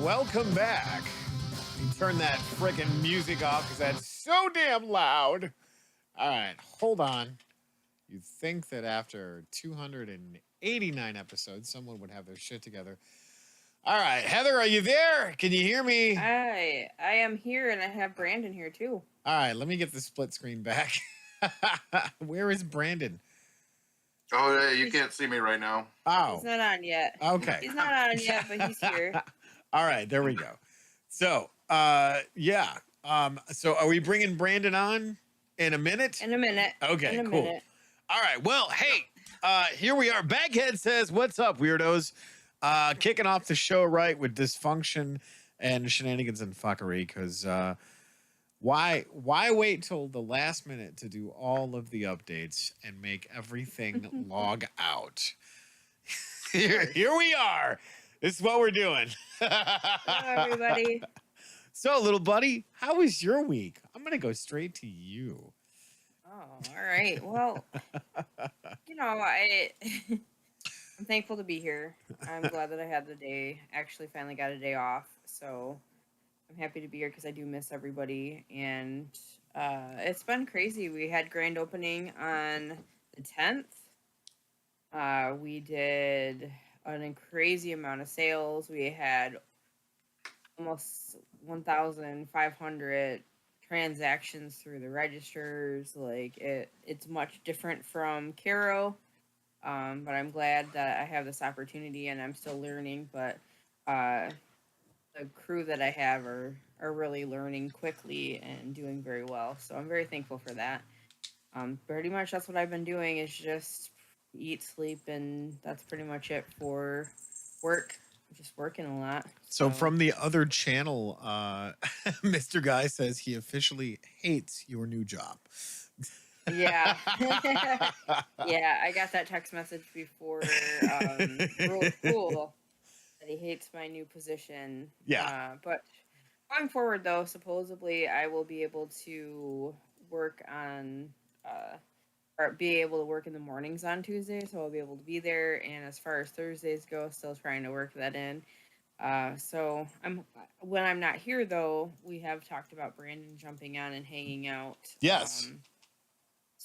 welcome back. Turn that frickin' music off because that's so damn loud. All right, hold on. You'd think that after 289 episodes, someone would have their shit together. All right, Heather, are you there? Can you hear me? I am here, and I have Brandon here too. All right, let me get the split screen back. Where is Brandon? Oh, you can't see me right now. Oh. He's not on yet. Okay. He's not on yet, but he's here. All right, there we go. So, yeah. So are we bringing Brandon on in a minute? In a minute. Okay, in a cool. Minute. All right, well, hey, here we are. Baghead says, what's up, weirdos? Kicking off the show right with dysfunction and shenanigans and fuckery, because why wait till the last minute to do all of the updates and make everything log out? Here we are. This is what we're doing. Hello, everybody. So, little buddy, how was your week? I'm going to go straight to you. Oh, all right. Well, I'm thankful to be here. I'm glad that I had the day. Actually, finally got a day off. So I'm happy to be here because I do miss everybody. And it's been crazy. We had grand opening on the 10th. We did a crazy amount of sales. We had almost 1,500 transactions through the registers. Like it's much different from Caro, but I'm glad that I have this opportunity and I'm still learning. But the crew that I have are really learning quickly and doing very well. So I'm very thankful for that. Pretty much that's what I've been doing is just eat, sleep, and that's pretty much it for work. Just working a lot. So from the other channel, Mr. Guy says he officially hates your new job. Yeah. Yeah, I got that text message before school that he hates my new position. Yeah. But going forward, though, supposedly I will be able to work on or be able to work in the mornings on Tuesday, so I'll be able to be there. And as far as Thursdays go, still trying to work that in. So when I'm not here, though, we have talked about Brandon jumping on and hanging out. Yes.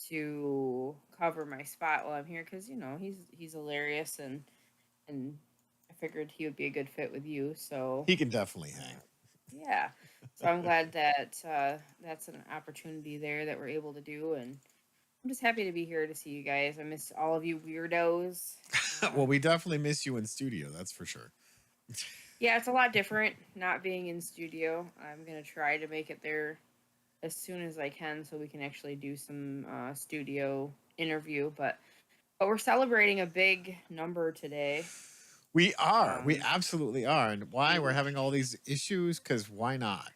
To cover my spot while I'm here, because he's hilarious, and I figured he would be a good fit with you. So he can definitely hang. Yeah. So I'm glad that that's an opportunity there that we're able to do, and I'm just happy to be here to see you guys. I miss all of you weirdos. Well, we definitely miss you in studio, that's for sure. Yeah, it's a lot different not being in studio. I'm going to try to make it there as soon as I can so we can actually do some studio interview. But we're celebrating a big number today. We are. We absolutely are. And why? We're having all these issues? Because why not?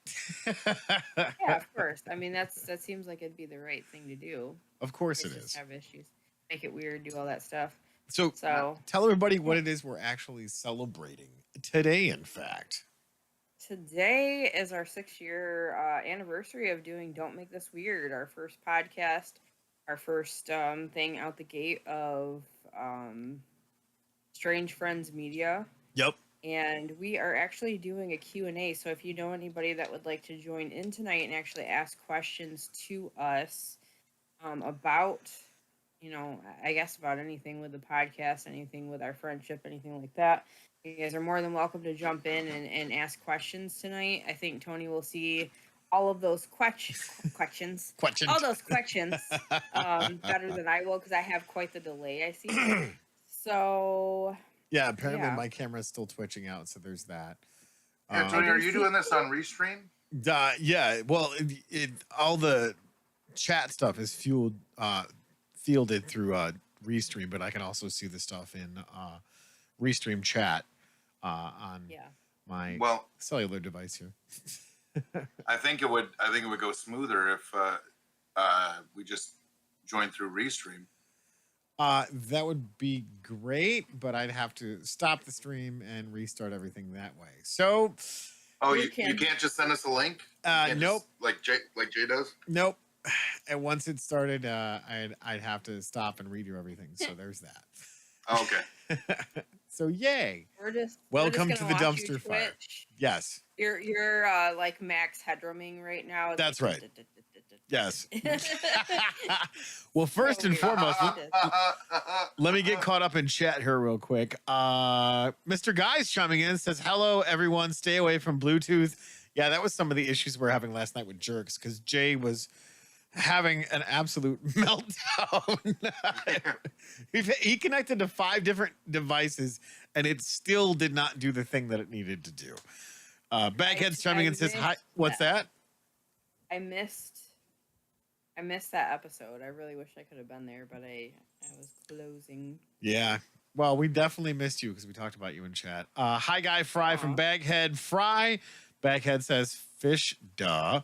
Yeah, of course. I mean, that seems like it'd be the right thing to do. Of course it is. Have issues. Make it weird, do all that stuff. So tell everybody what it is we're actually celebrating today, in fact. Today is our 6-year anniversary of doing Don't Make This Weird, our first podcast, our first thing out the gate of Strange Friends Media. Yep. And we are actually doing a Q&A, so if you know anybody that would like to join in tonight and actually ask questions to us about, I guess about anything with the podcast, anything with our friendship, anything like that, you guys are more than welcome to jump in and ask questions tonight. I think Tony will see all of those questions. All those questions better than I will because I have quite the delay, I see. So... Yeah, apparently my camera's still twitching out, so there's that. Tony, are you doing this on Restream? Yeah, well, all the chat stuff is fielded through Restream, but I can also see the stuff in Restream chat on my cellular device here. I think it would go smoother if we just joined through Restream. That would be great, but I'd have to stop the stream and restart everything that way. So, you can't just send us a link? Nope. Like Jay does? Nope. And once it started, I'd have to stop and redo everything. So there's that. Oh, okay. So yay. We're just Welcome to gonna the watch you dumpster fire. twitch. Yes. You're like max headrooming right now. It's That's like, right. Yes. It's Well, first so and weird. foremost, let me get caught up in chat here real quick. Mr. Guy's chiming in, says, hello, everyone. Stay away from Bluetooth. Yeah, that was some of the issues we were having last night with Jerks because Jay was having an absolute meltdown. He connected to 5 different devices and it still did not do the thing that it needed to do. Baghead's chiming in and says, hi. What's that? I missed that episode. I really wish I could have been there, but I was closing. Yeah. Well, we definitely missed you because we talked about you in chat. Hi, Guy Fry from Baghead Fry. Baghead says, fish, duh.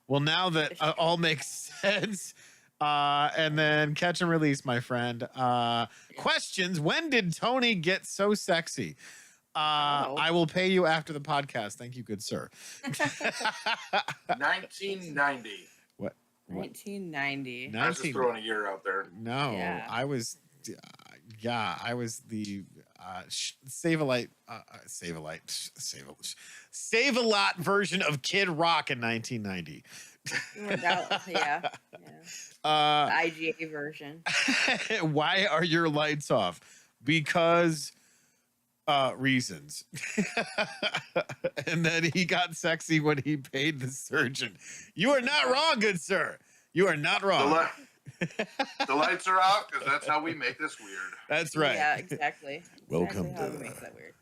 Well, now that all makes sense. And then catch and release, my friend. Questions. When did Tony get so sexy? I will pay you after the podcast. Thank you, good sir. 1990. What? 1990. I was just throwing a year out there. No, Yeah. I was the Save-A-Lot version of Kid Rock in 1990. Yeah. The IGA version. Why are your lights off? Because reasons. And then he got sexy when he paid the surgeon. You are not wrong, good sir. You are not wrong. The lights are out because that's how we make this weird. That's right. Yeah, exactly. Welcome how to it makes that weird.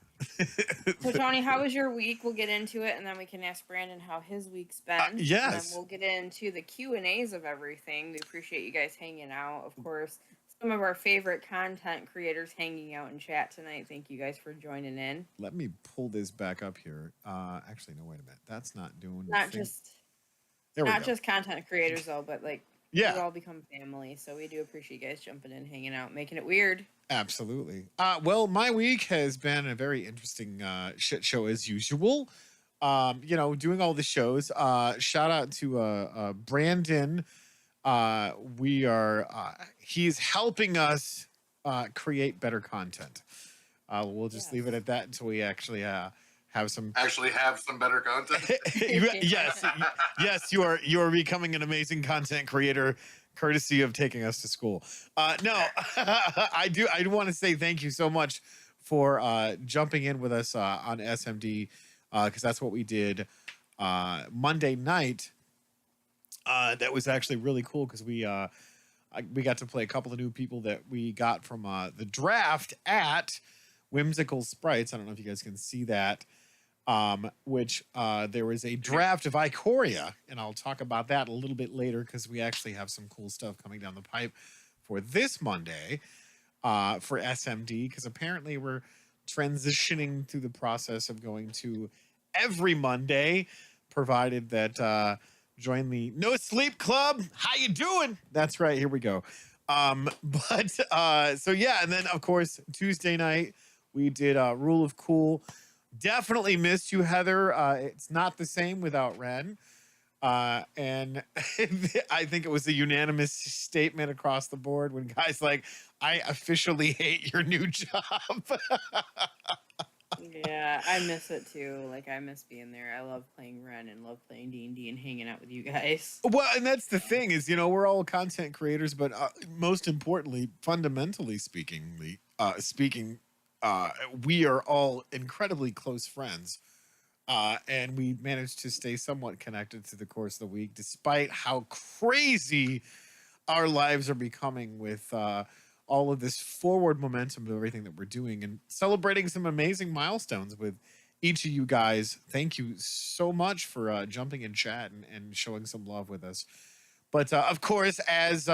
So Tony, how was your week? We'll get into it, and then we can ask Brandon how his week's been. Yes. And then we'll get into the Q&As of everything. We appreciate you guys hanging out. Of course, some of our favorite content creators hanging out in chat tonight. Thank you guys for joining in. Let me pull this back up here. Actually, no, wait a minute. That's not doing Not the thing. just content creators though, but like we all become family. So we do appreciate you guys jumping in, hanging out, making it weird. Absolutely. Well, my week has been a very interesting shit show as usual. Doing all the shows. Shout out to Brandon. He's helping us create better content. We'll just leave it at that until we actually have some better content. yes, you are becoming an amazing content creator courtesy of taking us to school. No, I do want to say thank you so much for jumping in with us on SMD because that's what we did Monday night. That was actually really cool because we got to play a couple of new people that we got from the draft at Whimsical Sprites. I don't know if you guys can see that. Which there was a draft of Ikoria, and I'll talk about that a little bit later because we actually have some cool stuff coming down the pipe for this Monday for SMD because apparently we're transitioning through the process of going to every Monday, provided that join the No Sleep Club. How you doing? That's right. Here we go. And then of course Tuesday night we did Rule of Cool. Definitely missed you, Heather. It's not the same without Ren. And I think it was a unanimous statement across the board when guys like, I officially hate your new job. Yeah, I miss it too. Like, I miss being there. I love playing Ren and love playing D&D and hanging out with you guys. Well, and that's the thing is, we're all content creators, but most importantly, fundamentally speaking, we are all incredibly close friends, and we managed to stay somewhat connected through the course of the week, despite how crazy our lives are becoming with all of this forward momentum of everything that we're doing and celebrating some amazing milestones with each of you guys. Thank you so much for jumping in chat and showing some love with us. But of course, as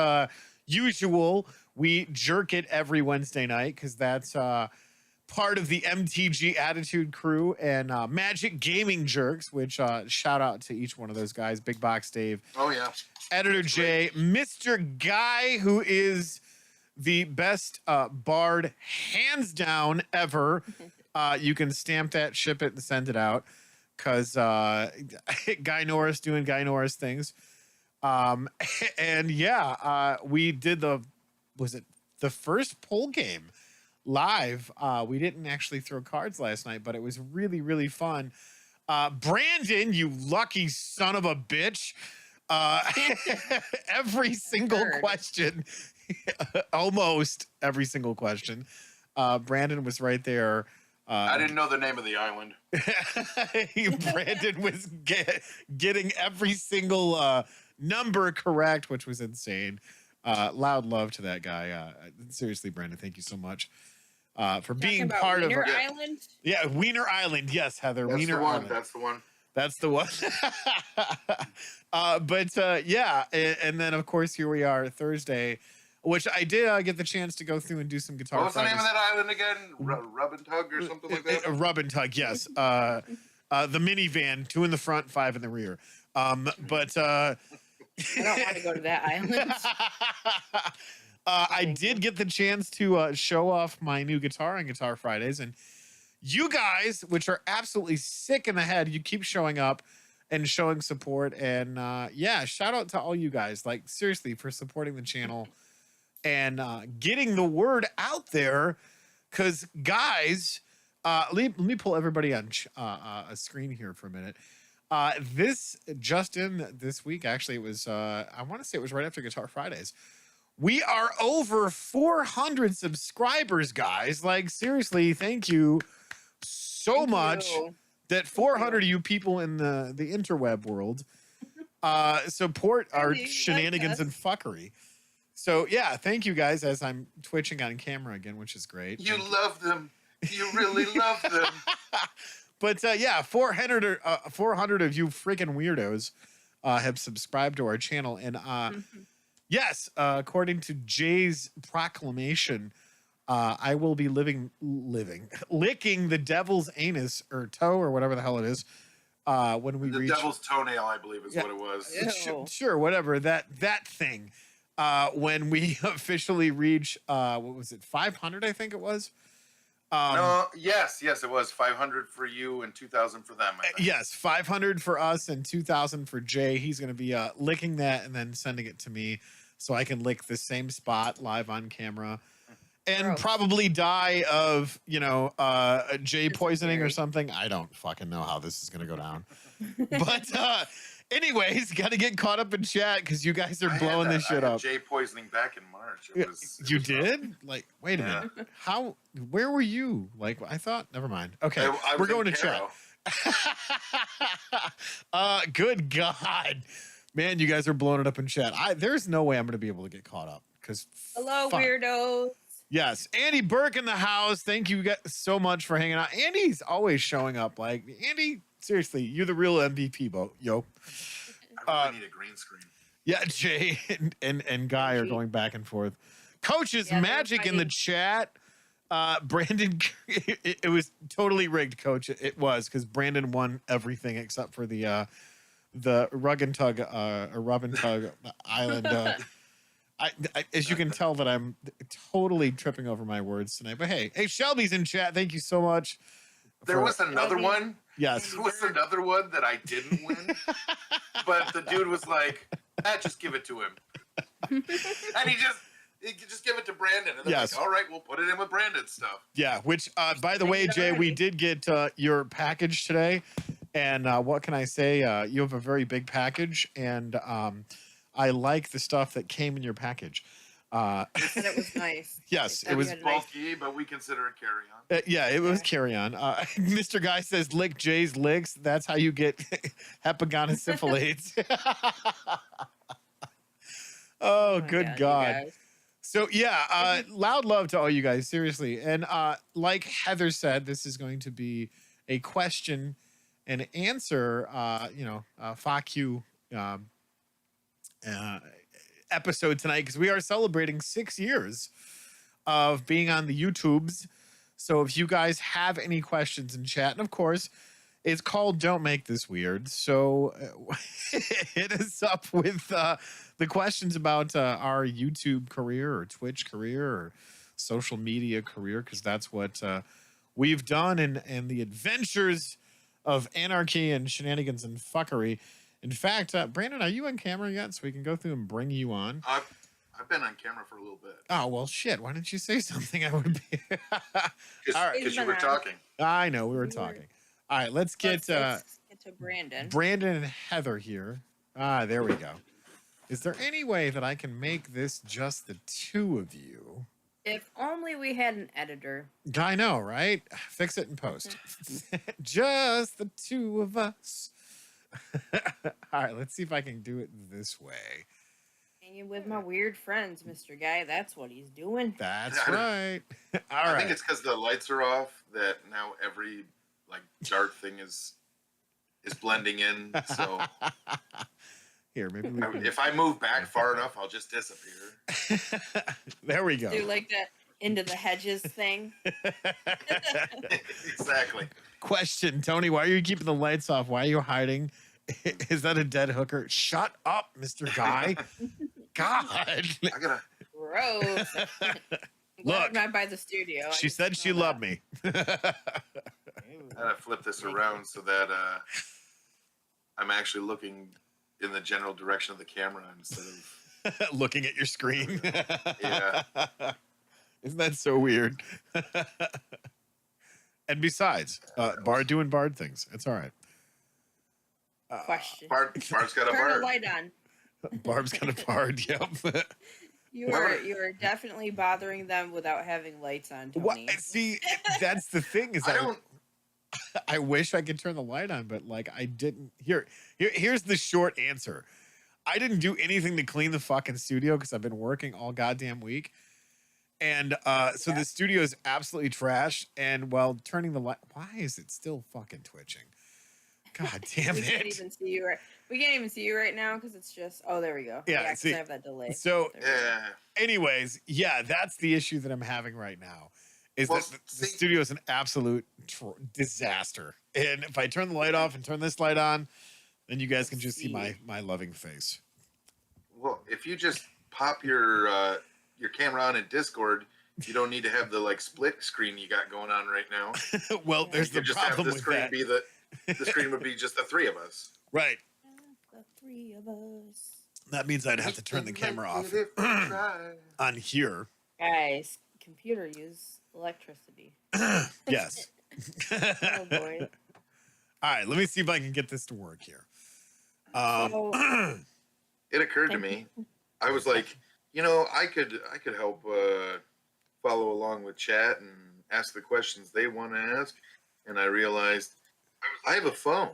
usual, we jerk it every Wednesday night because that's part of the MTG Attitude crew and Magic Gaming Jerks, which shout out to each one of those guys. Big Box Dave. Oh, yeah. Editor Jay. Mr. Guy, who is the best bard, hands down, ever. You can stamp that, ship it, and send it out. Because Guy Norris doing Guy Norris things. We did the first poll game live. We didn't actually throw cards last night, but it was really, really fun. Brandon, you lucky son of a bitch. Every single question, almost every single question. Brandon was right there. I didn't know the name of the island. Brandon was getting every single number correct, which was insane. Loud love to that guy. Seriously, Brandon, thank you so much for being part Wiener of Island? Yeah, Wiener Island. Yes, Heather. That's Wiener the one. Island. That's the one. That's the one. Yeah, and then of course here we are Thursday, which I did get the chance to go through and do some guitar. What was the name of practice. that island again? Rub and Tug or something like that? Rub and Tug, yes. The minivan, 2 in the front, 5 in the rear. But I don't want to go to that island. I did get the chance to show off my new guitar on Guitar Fridays, and you guys, which are absolutely sick in the head, you keep showing up and showing support. And yeah, shout out to all you guys, like seriously, for supporting the channel and getting the word out there. Because guys, let me pull everybody on a screen here for a minute. This week, actually, it was I want to say it was right after Guitar Fridays. We are over 400 subscribers, guys. Like seriously, thank you so much that 400 of you people in the interweb world support our shenanigans and fuckery. So yeah, thank you guys, as I'm twitching on camera again, which is great. You love them. You really love them. But yeah, 400 of you freaking weirdos have subscribed to our channel. And yes, according to Jay's proclamation, I will be licking the devil's anus or toe or whatever the hell it is when we reach the devil's toenail, I believe is what it was. Sure, whatever that thing. When we officially reach what was it, 500? I think it was. No, yes, it was 500 for you and 2,000 for them. I think. Yes, 500 for us and 2,000 for Jay. He's going to be licking that and then sending it to me so I can lick the same spot live on camera. And probably die of, Jay poisoning or something. I don't fucking know how this is going to go down. But anyways, got to get caught up in chat because you guys are blowing this shit up. Jay poisoning back in March. You did? Like, wait a minute. How? Where were you? Like, I thought. Never mind. Okay, we're going to chat. Good God, man, you guys are blowing it up in chat. There's no way I'm going to be able to get caught up because. Hello, weirdos. Yes, Andy Burke in the house. Thank you guys so much for hanging out. Andy's always showing up. Like, Andy, seriously, you're the real MVP, yo. I really need a green screen. Yeah, Jay and Guy are going back and forth. Coach's magic in the chat. Brandon, it was totally rigged, Coach. It was because Brandon won everything except for the Rug and Tug Rub and Tug Island. As you can tell that I'm totally tripping over my words tonight. But hey, Shelby's in chat. Thank you so much. There was another one. Yes. There was another one that I didn't win. But the dude was like, just give it to him. And he just give it to Brandon. And they're like, all right, we'll put it in with Brandon's stuff. Yeah, which, by the way, Jay, we did get your package today. And what can I say? You have a very big package. And I like the stuff that came in your package. And it was nice. Yes, it was bulky, but we consider it carry-on. Yeah, it was carry-on. Mr. Guy says, lick Jay's licks. That's how you get hepatogonosyphilades. Oh, good God. So, yeah, loud love to all you guys, seriously. And like Heather said, this is going to be a question and answer, fuck you episode tonight because we are celebrating 6 years of being on the YouTubes. So if you guys have any questions in chat, and of course it's called Don't Make This Weird, so hit us up with the questions about our YouTube career or Twitch career or social media career, because that's what we've done, and the adventures of anarchy and shenanigans and fuckery. In fact, Brandon, are you on camera yet? So we can go through and bring you on. I've been on camera for a little bit. Oh, well, shit. Why didn't you say something? I would be. All right. Because you were talking. I know, we were talking. All right, let's get Let's get to Brandon. Brandon and Heather here. Ah, there we go. Is there any way that I can make this just the two of you? If only we had an editor. I know, right? Fix it in post. Just the two of us. All right, let's see if I can do it this way. Hanging with my weird friends, Mr. Guy. That's what he's doing. That's right. All I right. think it's because the lights are off that now every like dark thing is blending in. So Here, maybe we can... if I move back far enough, I'll just disappear. There we go. Do like that into the hedges thing. Exactly. Question, Tony, why are you keeping the lights off? Why are you hiding? Is that a dead hooker? Shut up, Mr. Guy. God. I gotta. Gross. Look, I'm not by the studio. she said she loved me. I gotta flip this around so that I'm actually looking in the general direction of the camera instead of looking at your screen. Yeah. Isn't that so weird? And besides, Bard doing Bard things. It's all right. Question. Bard's got a Turn the Bard. light on. Barb's got a Bard, yep. You are definitely bothering them without having lights on, Tony. What? See, that's the thing is I don't. I wish I could turn the light on, but like I didn't. Here's the short answer. I didn't do anything to clean the fucking studio because I've been working all goddamn week. And so the studio is absolutely trash. And while turning the light, why is it still fucking twitching? God damn we it. can't even see you right. We can't even see you right now because it's just. Oh, there we go. Yeah, 'cause see, I have that delay. So, There we go. Yeah. anyways, yeah, that's the issue that I'm having right now. Is Well, that the see- studio is an absolute disaster. And if I turn the light off and turn this light on, then you guys can just see my loving face. Well, if you just pop your camera on in Discord, you don't need to have the like split screen you got going on right now. Well, there's You the could just problem have the with screen that. be the screen would be just the three of us. Right. The three of us. That means I'd have to turn the camera off Try. on here. Guys, computer use electricity. Yes. Oh boy. All right, let me see if I can get this to work here. So, It occurred to me, I was like, I could help follow along with chat and ask the questions they want to ask, and I realized I have a phone.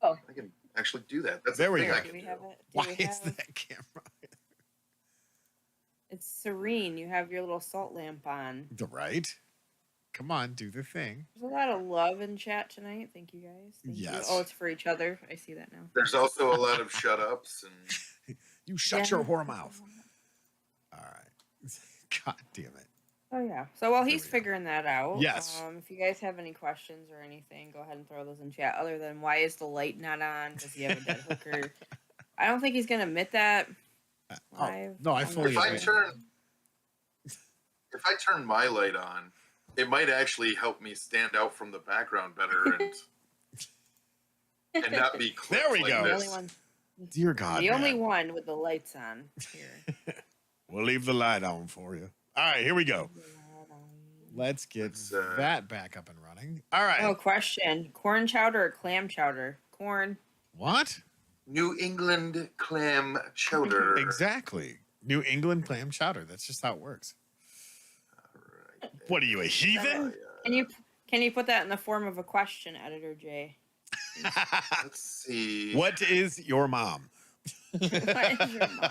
Oh. I can actually do that. That's There the we thing go. I do can we do. have it? Do Why we is have, that camera? It's serene. You have your little salt lamp on. Right? Come on, do the thing. There's a lot of love in chat tonight. Thank you guys. Thank you. Yes. Oh, it's for each other. I see that now. There's also a lot of shut ups and You shut your whore mouth. All right. God damn it. Oh yeah. So while There he's we go. figuring that out, Yes. if you guys have any questions or anything, go ahead and throw those in chat. Other than why is the light not on? Does he have a dead hooker? I don't think he's gonna admit that. Live. no, I on fully the if agree. if I turn my light on, it might actually help me stand out from the background better and not be clipped There we like go. The this. only one. Dear God. The only man. one with the lights on here. We'll leave the light on for you. All right, here we go. Let's get Let's, that back up and running. All right. Oh, question: corn chowder or clam chowder? Corn. What? New England clam chowder. Exactly. New England clam chowder. That's just how it works. Right. What are you, a heathen? Can you put that in the form of a question, Editor J? Let's see. What is your mom? What is your mom?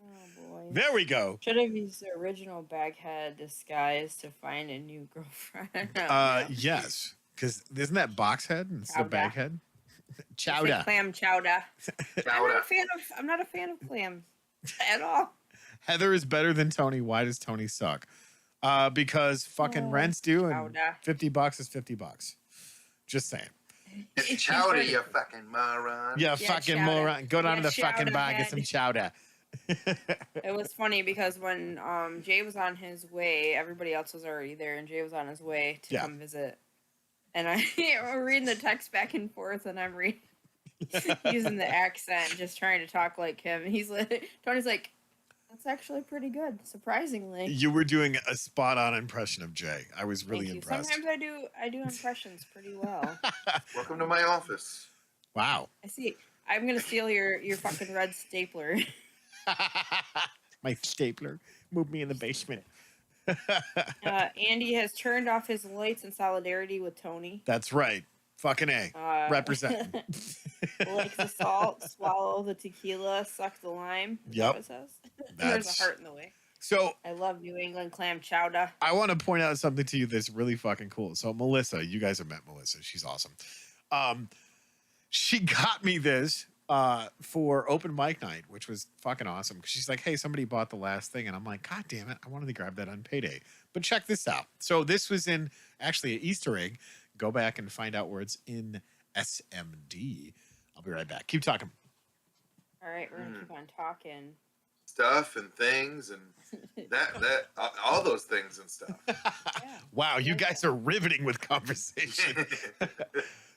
Oh boy. There we go. Should have used the original baghead disguise to find a new girlfriend. Yes. Because isn't that box head instead of Chowder. bag head? I say Chowder. clam chowder. Chowder. I'm not a fan of clams at all. Heather is better than Tony. Why does Tony suck? Because fucking Oh, rent's due and chowder. $50 is $50. Just saying. It's chowder, you fucking moron. Yeah, Yeah, fucking chowder. moron. Go down Yeah, to the fucking chowder bar, get head. some chowder. It was funny because when Jay was on his way, everybody else was already there, and Jay was on his way to Yeah. come visit. And we're reading the text back and forth, and I'm reading. using the accent, just trying to talk like him. He's like, Tony's like, that's actually pretty good, surprisingly. You were doing a spot-on impression of Jay. I was really Thank you. impressed. Sometimes I do impressions pretty well. Welcome to my office. Wow. I see. I'm gonna steal your fucking red stapler. My stapler. Move me in the basement. Andy has turned off his lights in solidarity with Tony. That's right. Fucking A. Representing. Like the salt, swallow the tequila, suck the lime. Is that Yep. what it says? There's a heart in the way. So I love New England clam chowder. I want to point out something to you that's really fucking cool. So Melissa, you guys have met Melissa. She's awesome. She got me this for open mic night, which was fucking awesome. Because she's like, hey, somebody bought the last thing. And I'm like, God damn it. I wanted to grab that on payday. But check this out. So this was in actually an Easter egg. Go back and find out where it's in SMD. I'll be right back. Keep talking. All right, we're gonna keep on talking. Stuff and things and that all those things and stuff. Yeah. Wow, you guys are riveting with conversation.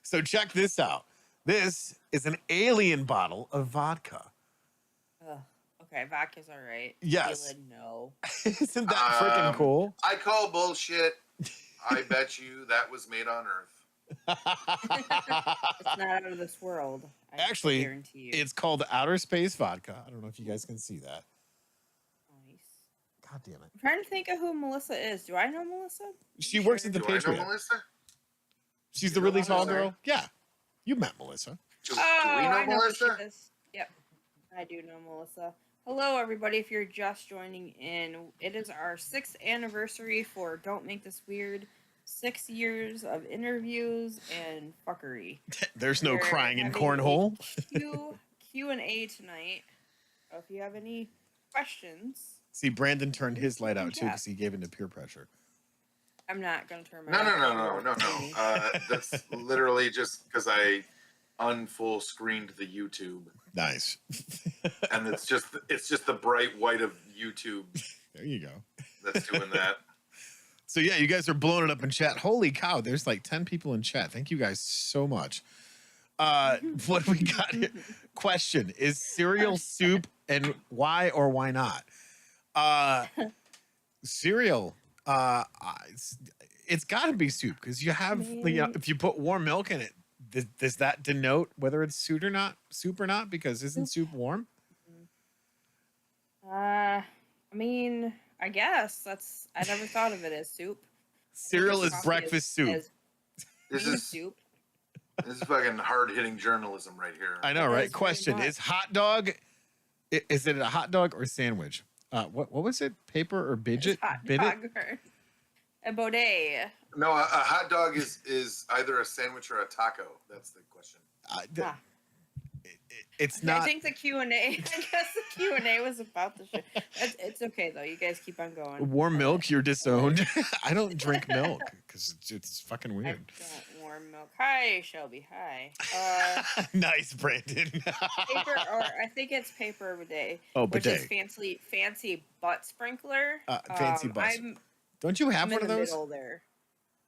So check this out. This is an alien bottle of vodka. Okay, vodka's all right. Yes. Tequila, no. Isn't that freaking cool? I call bullshit. I bet you that was made on Earth. It's not out of this world. I Actually, guarantee you. it's called Outer Space Vodka. I don't know if you guys can see that. Nice. God damn it. I'm trying to think of who Melissa is. Do I know Melissa? She works at the Do I know Patriot. Melissa? She's You the know really tall Melissa? girl. Yeah. You met Melissa. Do Oh, we know I know who Melissa? she is. Yep, I do know Melissa. Hello, everybody. If you're just joining in, it is our 6th anniversary for Don't Make This Weird. 6 years of interviews and fuckery. There's no We're crying in having cornhole. a Q&A tonight. So if you have any questions, See, Brandon turned his light out too Yeah. because he gave into peer pressure. I'm not going to turn my No. light on. That's literally just because I unfull screened the YouTube, Nice. and it's just the bright white of YouTube There you go. that's doing that. So yeah, you guys are blowing it up in chat. Holy cow, there's like 10 people in chat. Thank you guys so much. What do we got here? Question: is cereal soup, and why or why not? Cereal, it's got to be soup because you have, if you put warm milk in it, does that denote whether it's soup or not? Because isn't soup warm? I mean, I guess I never thought of it as soup. Cereal is Coffee breakfast soup. as This bean is soup. this is fucking hard hitting journalism right here. I know, It right? is very Question: much. is hot dog? Is it a hot dog or sandwich? What was it? Paper or bidget? Hot Bidget? dog or a baudet. No, a hot dog is either a sandwich or a taco. That's the question. Ah. It's I not. think the Q&A. I guess the Q&A was about the shit. It's okay though. You guys keep on going. Warm milk, you're disowned. I don't drink milk because it's fucking I weird. don't warm milk. Hi, Shelby. Hi. Nice, Brandon. Paper, or I think it's paper bidet. Oh, which bidet. is fancy butt sprinkler. Fancy butt. Don't you have I'm one in of the those? middle there.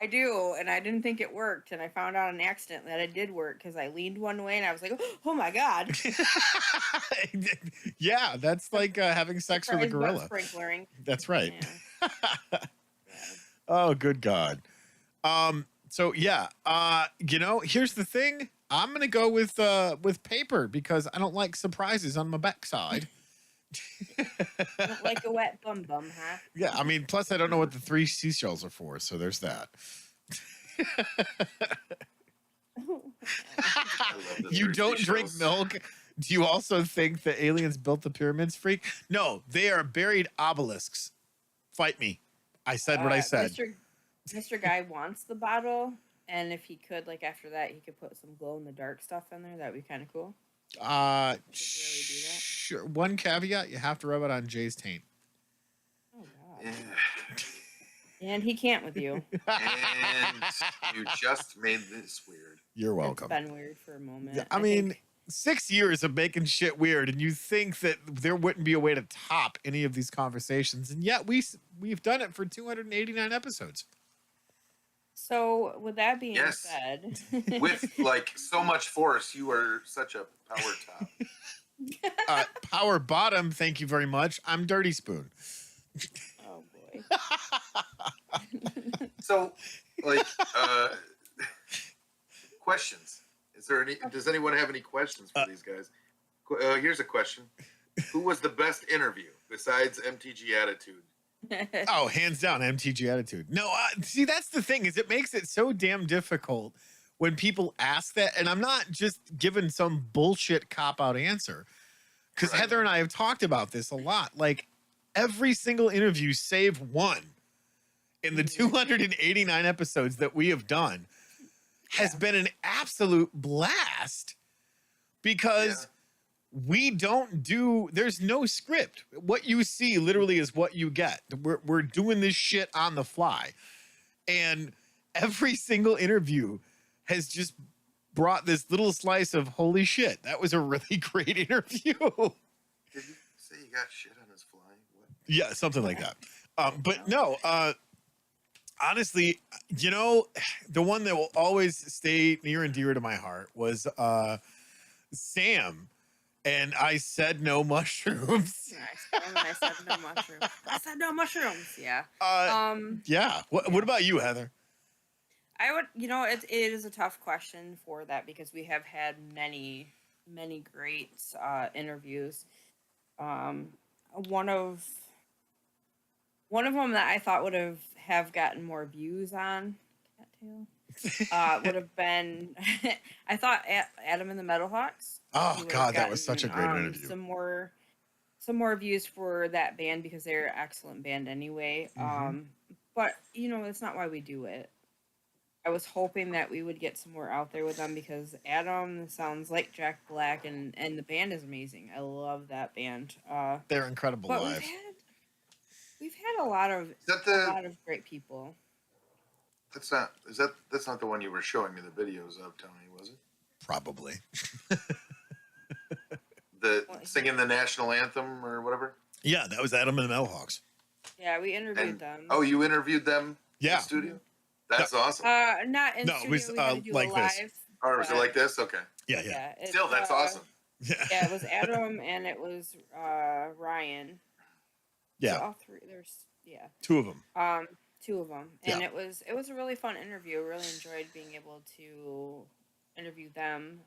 I do, and I didn't think it worked, and I found out on accident that it did work because I leaned one way and I was like, "Oh my god!" Yeah, that's like having sex with a Surprise butt gorilla. sprinklering. That's right. Yeah. Oh, good God. So yeah, here's the thing. I'm gonna go with paper because I don't like surprises on my backside. Don't like a wet bum, huh? Yeah, I mean, plus I don't know what the 3 seashells are for, so there's that. I love the You three don't drink seashells. milk. Do you also think the aliens built the pyramids, freak? No, they are buried obelisks. Fight me. I said what I said. Mr. Guy wants the bottle, and if he could, like after that, he could put some glow in the dark stuff in there. That'd be kind of cool. really do that? Sure. One caveat: you have to rub it on Jay's taint. Oh god. Yeah. And he can't with you. And you just made this weird. You're welcome. It's been weird for a moment. Yeah, I mean, 6 years of making shit weird, and you think that there wouldn't be a way to top any of these conversations, and yet we've done it for 289 episodes. So with that being Yes. said, With like so much force, you are such a power top. Power bottom, thank you very much. I'm Dirty Spoon. oh boy. So, like, questions. Is there any? Does anyone have any questions for these guys? Here's a question: who was the best interview besides MTG Attitude? Oh, hands down, MTG Attitude. No, see, that's the thing is it makes it so damn difficult when people ask that, and I'm not just giving some bullshit cop out answer because Right. Heather and I have talked about this a lot. Like every single interview, save one, in the 289 episodes that we have done, has been an absolute blast because. We don't do, there's no script. What you see literally is what you get. We're doing this shit on the fly. And every single interview has just brought this little slice of holy shit. That was a really great interview. Did you say you got shit on his fly? What? Yeah, something like that. But no, honestly, you know, the one that will always stay near and dear to my heart was Sam. And I said no mushrooms. I said no mushrooms. I said no mushrooms. Yeah. Yeah. What about you, Heather? I would, it is a tough question for that because we have had many great interviews. One of them that I thought would have gotten more views on Cattail would have been I thought Adam and the Metalhawks. Oh God, that was such a great interview. Some more views for that band because they're an excellent band anyway. But that's not why we do it. I was hoping that we would get some more out there with them because Adam sounds like Jack Black and the band is amazing. I love that band. They're incredible but live. We've had a lot of great people. That's not the one you were showing me the videos of, Tony, was it? Probably. Singing the national anthem or whatever? Yeah, that was Adam and the Metalhawks. Yeah, we interviewed them. Oh, you interviewed them in the studio? That's awesome. Not in studio. It was we had to do like a live, this. Or was it like this? Okay. Yeah. Still, that's awesome. Yeah, it was Adam and it was Ryan. Yeah. So all three. There's two of them. Two of them, and it was a really fun interview. Really enjoyed being able to interview them.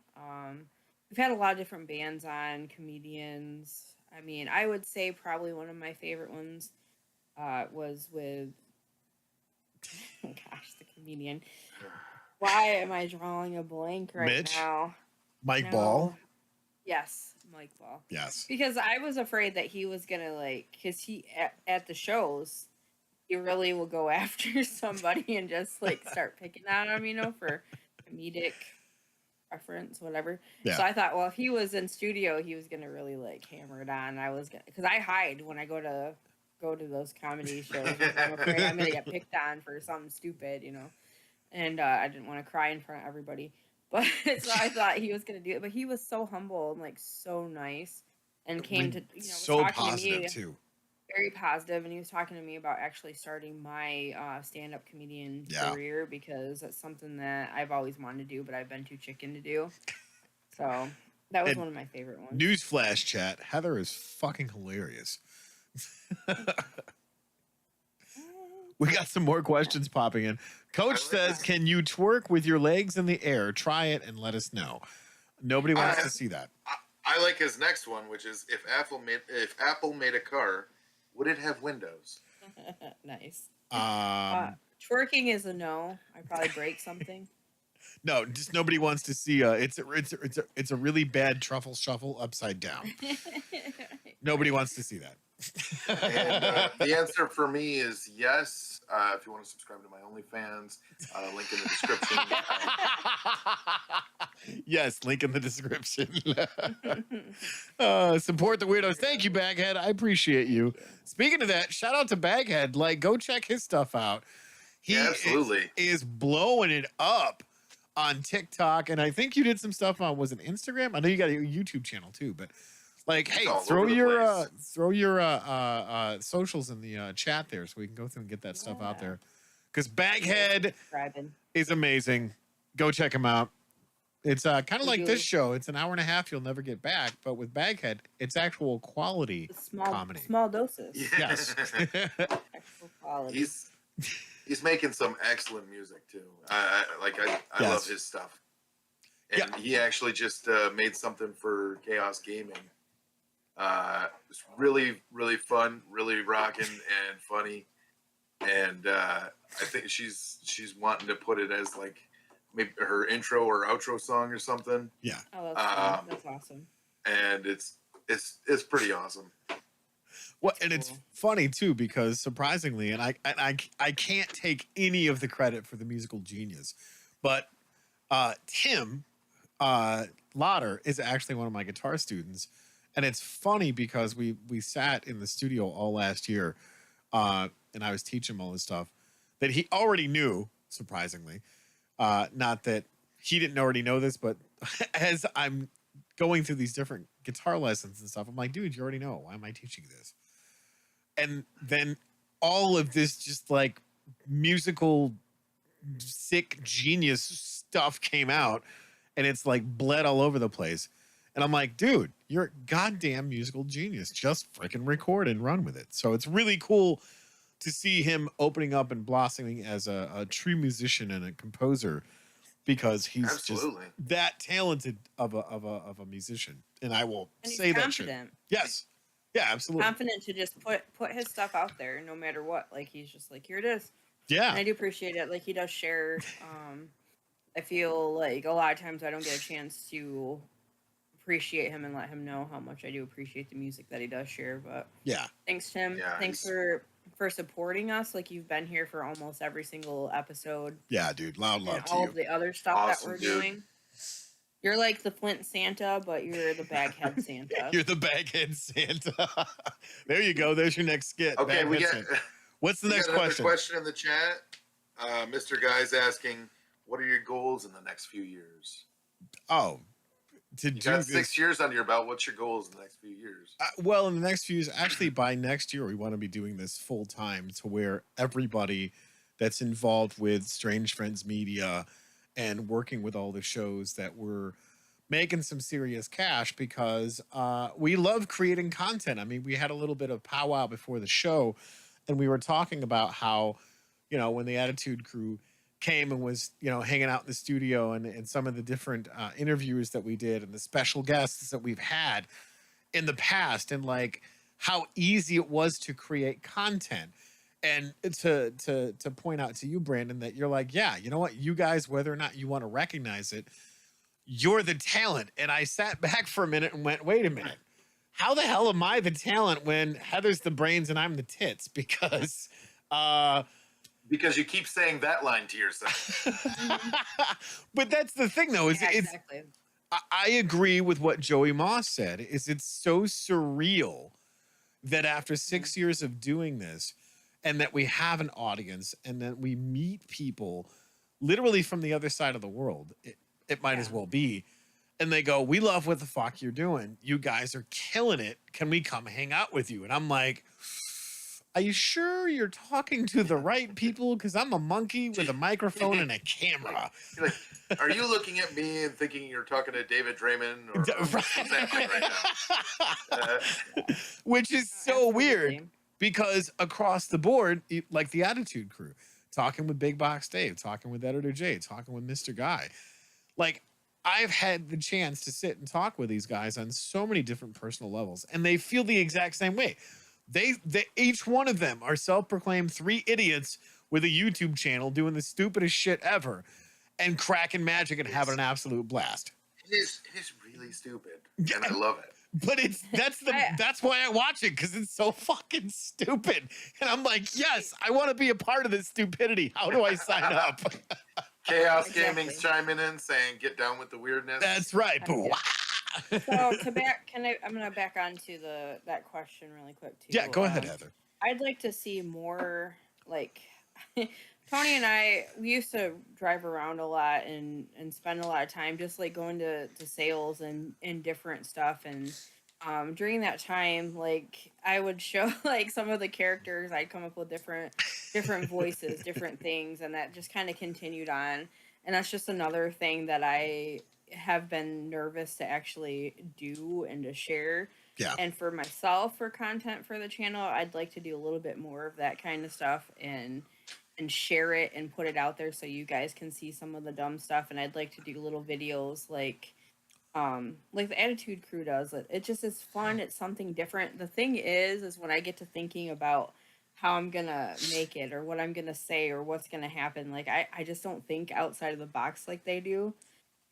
We've had a lot of different bands on, comedians. I mean, I would say probably one of my favorite ones was with oh gosh, the comedian. Why am I drawing a blank right now? Mike Ball. Yes, Mike Ball. Yes. Because I was afraid that he was gonna because he at the shows, he really will go after somebody and just start picking on him, for comedic reference, whatever. Yeah. So I thought, well, if he was in studio, he was gonna really hammer it on. I was because I hide when I go to those comedy shows. I'm afraid I'm gonna get picked on for something stupid, And I didn't want to cry in front of everybody. But so I thought he was gonna do it, but he was so humble and so nice, and came to was so talking positive to me, too. very positive, and he was talking to me about actually starting my stand-up comedian career because that's something that I've always wanted to do, but I've been too chicken to do. So that was one of my favorite ones. Newsflash, chat: Heather is fucking hilarious. We got some more questions popping in. Coach says, "Can you twerk with your legs in the air? Try it and let us know." Nobody wants to see that. I like his next one, which is if Apple made a car, would it have windows? Nice. Twerking is a no. I'd probably break something. No, just nobody wants to see. It's a really bad truffle shuffle upside down. Nobody wants to see that. And the answer for me is yes. If you want to subscribe to my OnlyFans, link in the description. Yes, link in the description. Support the Weirdos. Thank you, Baghead. I appreciate you. Speaking of that, shout out to Baghead. Go check his stuff out. He absolutely is blowing it up on TikTok, and I think you did some stuff on Instagram. I know you got a YouTube channel too, but hey, throw your socials in the chat there so we can go through and get that stuff out there. because Baghead Subscribing. is amazing. Go check him out. It's kind of We like do. this show. It's an hour and a half you'll never get back, but with Baghead, it's actual quality Small comedy. small doses. Yes. Actual quality. He's making some excellent music too. I Yes. love his stuff. And he actually just made something for Chaos Gaming. It's really, really fun, really rocking and funny. And I think she's wanting to put it as like maybe her intro or outro song or something. Yeah. Oh, that's fun. That's awesome. And it's pretty awesome. Well, and it's funny too because surprisingly, and I can't take any of the credit for the musical genius, but Tim Lauder is actually one of my guitar students, and it's funny because we sat in the studio all last year, and I was teaching him all this stuff that he already knew. Surprisingly, not that he didn't already know this, but as I'm going through these different guitar lessons and stuff, I'm like, dude, you already know. Why am I teaching this? And then all of this just like musical sick genius stuff came out, and it's like bled all over the place. And I'm like, dude, you're a goddamn musical genius. Just freaking record and run with it. So it's really cool to see him opening up and blossoming as a true musician and a composer, because he's Absolutely. just that talented of a musician. And I will And he's say that shit. confident. Yes. Yeah, absolutely. Confident to just put his stuff out there no matter what. Like he's just like, here it is. Yeah. And I do appreciate it. Like he does share. I feel like a lot of times I don't get a chance to appreciate him and let him know how much I do appreciate the music that he does share. But Yeah. thanks, Tim. Yeah, Thanks for supporting us. Like you've been here for almost every single episode. Yeah, dude. Loud love And to all you. of the other stuff Awesome, that we're dude. doing. You're like the Flint Santa, but you're the Baghead Santa. You're the Baghead Santa. There you go. There's your next skit. Okay, we Baghead get Santa. What's the we next got another question? question in the chat. Mr. Guy's asking, what are your goals in the next few years? Oh, to You do got this. 6 years under your belt. What's your goals in the next few years? Well, in the next few years, actually by next year, we want to be doing this full time to where everybody that's involved with Strange Friends Media and working with all the shows that we're making some serious cash, because we love creating content. I mean, we had a little bit of powwow before the show, and we were talking about how, you know, when the Attitude Crew came and was, you know, hanging out in the studio, and some of the different interviews that we did and the special guests that we've had in the past, and like how easy it was to create content. And to point out to you, Brandon, that you're like, yeah, you know what, you guys, whether or not you want to recognize it, you're the talent. And I sat back for a minute and went, wait a minute, how the hell am I the talent when Heather's the brains and I'm the tits? Because Because you keep saying that line to yourself. but that's the thing though, is Yeah, it's exactly. I agree with what Joey Moss said, is it's so surreal that after 6 years of doing this, and that we have an audience, and that we meet people literally from the other side of the world, it might as Yeah. well be, and they go, we love what the fuck you're doing. You guys are killing it. Can we come hang out with you? And I'm like, are you sure you're talking to the right people? Because I'm a monkey with a microphone and a camera. You're like, are you looking at me and thinking you're talking to David Draymond? Or what's happening right now? Which is so weird, Absolutely. because across the board, like the Attitude Crew, talking with Big Box Dave, talking with Editor J, talking with Mr. Guy, like I've had the chance to sit and talk with these guys on so many different personal levels, and they feel the exact same way. They each one of them are self-proclaimed 3 idiots with a YouTube channel doing the stupidest shit ever and cracking magic and having an absolute blast. It is really stupid, and I love it. But that's why I watch it, because it's so fucking stupid. And I'm like, yes, I want to be a part of this stupidity. How do I sign up? Chaos Exactly. Gaming's chiming in saying, "Get down with the weirdness." That's right. Boo. So I'm gonna back onto that question really quick too. Yeah, go ahead, Heather. I'd like to see more, like Tony and I, we used to drive around a lot and spend a lot of time just like going to sales and different stuff, and during that time, like I would show like some of the characters, I'd come up with different voices, different things, and that just kind of continued on. And that's just another thing that I have been nervous to actually do and to share. Yeah. And for myself, for content for the channel, I'd like to do a little bit more of that kind of stuff and share it and put it out there so you guys can see some of the dumb stuff. And I'd like to do little videos like the Attitude Crew does. It just is fun. It's something different. The thing is when I get to thinking about how I'm gonna make it or what I'm gonna say or what's gonna happen, like I just don't think outside of the box like they do,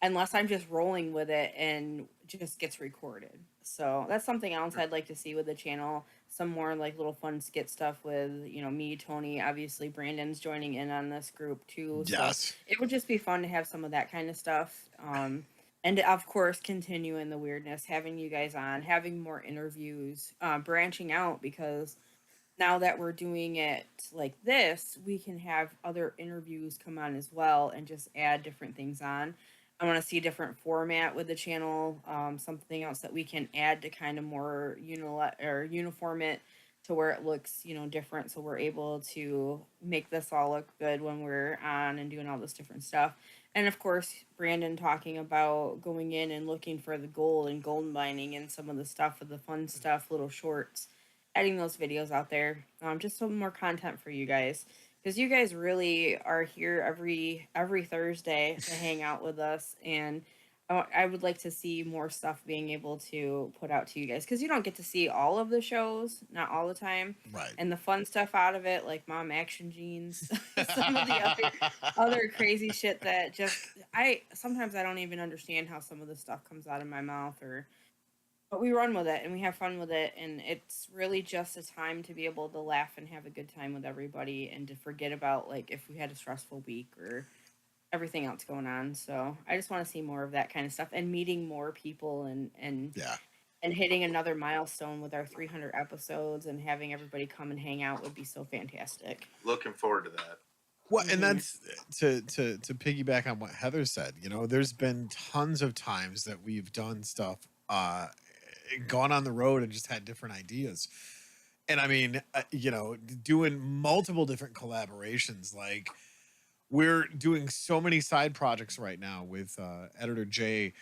unless I'm just rolling with it and just gets recorded. So that's something else I'd like to see with the channel. Some more like little fun skit stuff with, me, Tony, obviously Brandon's joining in on this group too. Yes. So it would just be fun to have some of that kind of stuff. And of course, continuing the weirdness, having you guys on, having more interviews, branching out, because now that we're doing it like this, we can have other interviews come on as well and just add different things on. I want to see a different format with the channel, something else that we can add to kind of more uniform it to where it looks, different. So we're able to make this all look good when we're on and doing all this different stuff. And of course, Brandon talking about going in and looking for the gold and gold mining and some of the stuff with the fun stuff, little shorts, adding those videos out there. Just some more content for you guys, because you guys really are here every Thursday to hang out with us, and I would like to see more stuff being able to put out to you guys, because you don't get to see all of the shows, not all the time, Right. and the fun stuff out of it, like Mom Action Jeans, some of the other crazy shit that just sometimes I don't even understand how some of the stuff comes out of my mouth, but we run with it and we have fun with it, and it's really just a time to be able to laugh and have a good time with everybody and to forget about like if we had a stressful week or everything else going on. So I just want to see more of that kind of stuff and meeting more people and Yeah. and hitting another milestone with our 300 episodes and having everybody come and hang out would be so fantastic. Looking forward to that. Well, and that's to piggyback on what Heather said. There's been tons of times that we've done stuff, gone on the road and just had different ideas. And I mean, doing multiple different collaborations. Like we're doing so many side projects right now with Editor Jay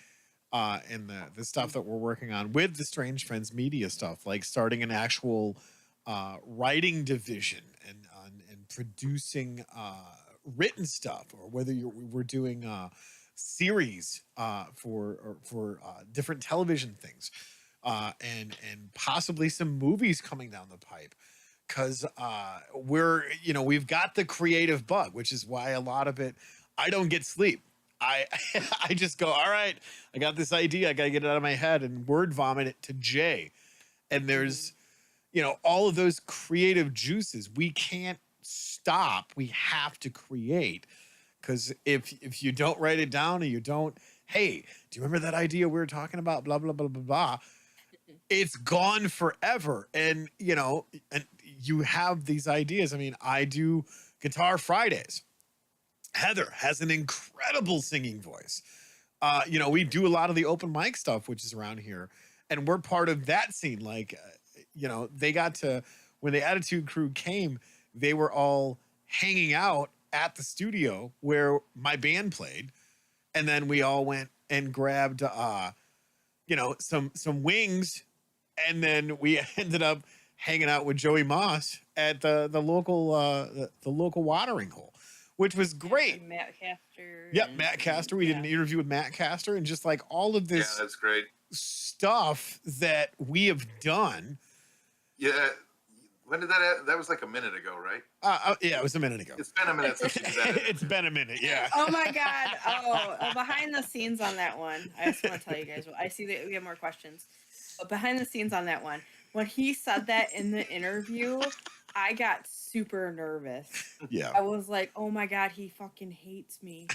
and the stuff that we're working on with the Strange Friends Media stuff, like starting an actual writing division and producing written stuff, or whether we're doing series for different television things, and possibly some movies coming down the pipe, because we've got the creative bug, which is why a lot of it I don't get sleep. I just go, all right, I got this idea, I gotta get it out of my head and word vomit it to Jay. And there's all of those creative juices. We can't stop. We have to create, because if you don't write it down, or you don't, hey, do you remember that idea we were talking about, blah blah blah blah blah, it's gone forever. And and you have these ideas. I mean, I do Guitar Fridays. Heather has an incredible singing voice. We do a lot of the open mic stuff, which is around here, and we're part of that scene. Like they got to, when the Attitude Crew came, they were all hanging out at the studio where my band played. And then we all went and grabbed, some wings. And then we ended up hanging out with Joey Moss at the local watering hole, which was great. And Matt Castor. Yep. Matt Castor. We did an interview with Matt Castor, and just like all of this Yeah, that's great. stuff that we have done. Yeah. When did that was like a minute ago, right? Yeah, it was a minute ago. It's been a minute since you said it. It's been a minute, yeah. Oh my God. Oh, behind the scenes on that one. I just want to tell you guys, I see that we have more questions. But behind the scenes on that one, when he said that in the interview, I got super nervous. Yeah. I was like, oh my God, he fucking hates me.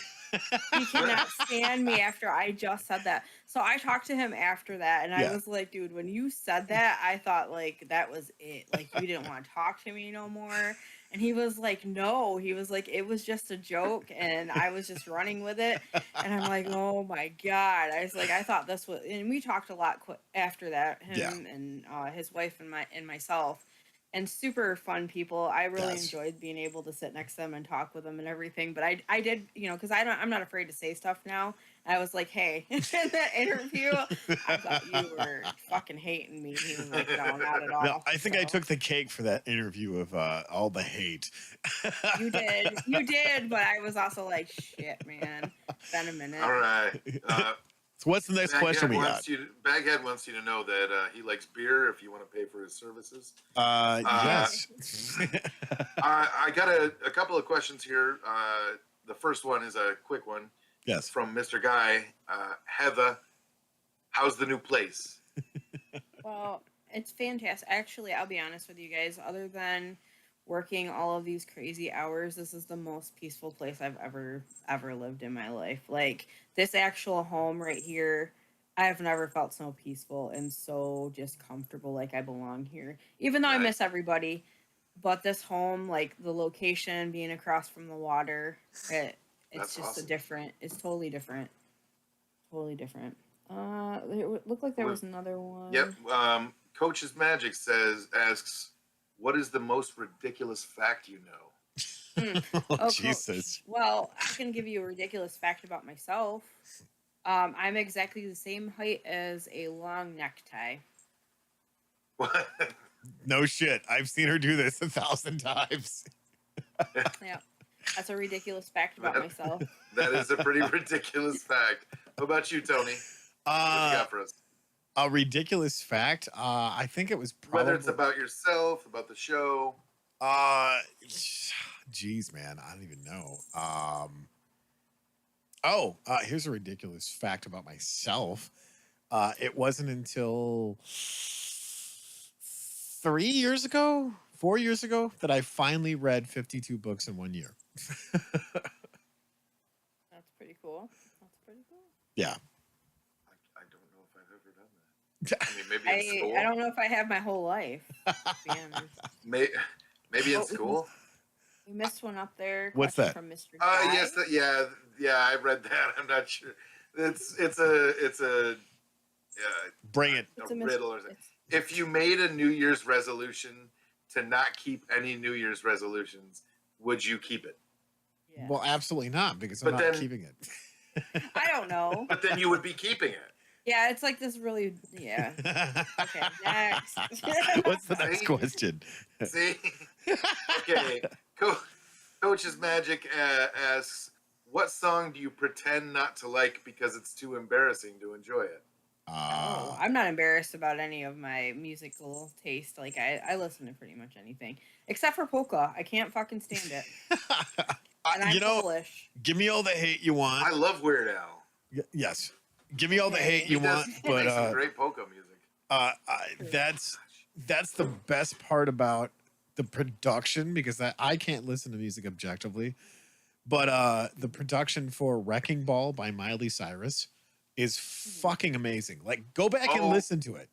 He cannot stand me after I just said that. So I talked to him after that, and I was like, dude, when you said that, I thought like that was it. Like you didn't want to talk to me no more. And he was like, no, he was like, it was just a joke. And I was just running with it. And I'm like, oh my God. I was like, I thought this was, and we talked a lot after that, him and his wife and myself. And super fun people. I really enjoyed being able to sit next to them and talk with them and everything. But I did, because I'm not afraid to say stuff now. I was like, hey, in that interview, I thought you were fucking hating me. He was like, no, not at all. No, I think I took the cake for that interview of all the hate. You did, but I was also like, shit, man. It's been a minute. All right. So what's the next question we got? Baghead wants you to know that he likes beer if you want to pay for his services. Yes. I got a couple of questions here. The first one is a quick one. Yes. From Mr. Guy. Heather, how's the new place? Well, it's fantastic. Actually, I'll be honest with you guys. Other than working all of these crazy hours, this is the most peaceful place I've ever lived in my life. Like, this actual home right here, I have never felt so peaceful and so just comfortable, like I belong here. Even though I miss everybody, but this home, like the location, being across from the water, it's just awesome. It's totally different. Totally different. It looked like there was another one. Yep. Coach's Magic asks, what is the most ridiculous fact you know? Oh, Jesus. Coach. Well, I can give you a ridiculous fact about myself. I'm exactly the same height as a long necktie. What? No shit. I've seen her do this 1,000 times. Yeah. That's a ridiculous fact about myself. That is a pretty ridiculous fact. What about you, Tony? What you got for us? A ridiculous fact? I think it was probably... Whether it's about yourself, about the show. Geez, man. I don't even know. Here's a ridiculous fact about myself. It wasn't until 4 years ago, that I finally read 52 books in 1 year. That's pretty cool. Yeah. I don't know if I've ever done that. I mean, maybe in school. I don't know if I have my whole life. Maybe in school. You missed one up there. What's that? From Mr. Yes, yeah, I read that. I'm not sure. It's a bring it. A riddle or something. If you made a New Year's resolution to not keep any New Year's resolutions, would you keep it? Yeah. Well, absolutely not, because I'm not keeping it. I don't know. But then you would be keeping it. Yeah, it's like this really, yeah. Okay, next. What's the next question? See? Okay. Coach's Magic asks, what song do you pretend not to like because it's too embarrassing to enjoy it? I'm not embarrassed about any of my musical taste. Like, I listen to pretty much anything. Except for polka. I can't fucking stand it. And I'm Polish. Give me all the hate you want. I love Weird Al. Yes. Give me all the hate you want. But makes some great polka music. That's the best part about the production, because I can't listen to music objectively. But the production for Wrecking Ball by Miley Cyrus is fucking amazing. Like, go back and listen to it.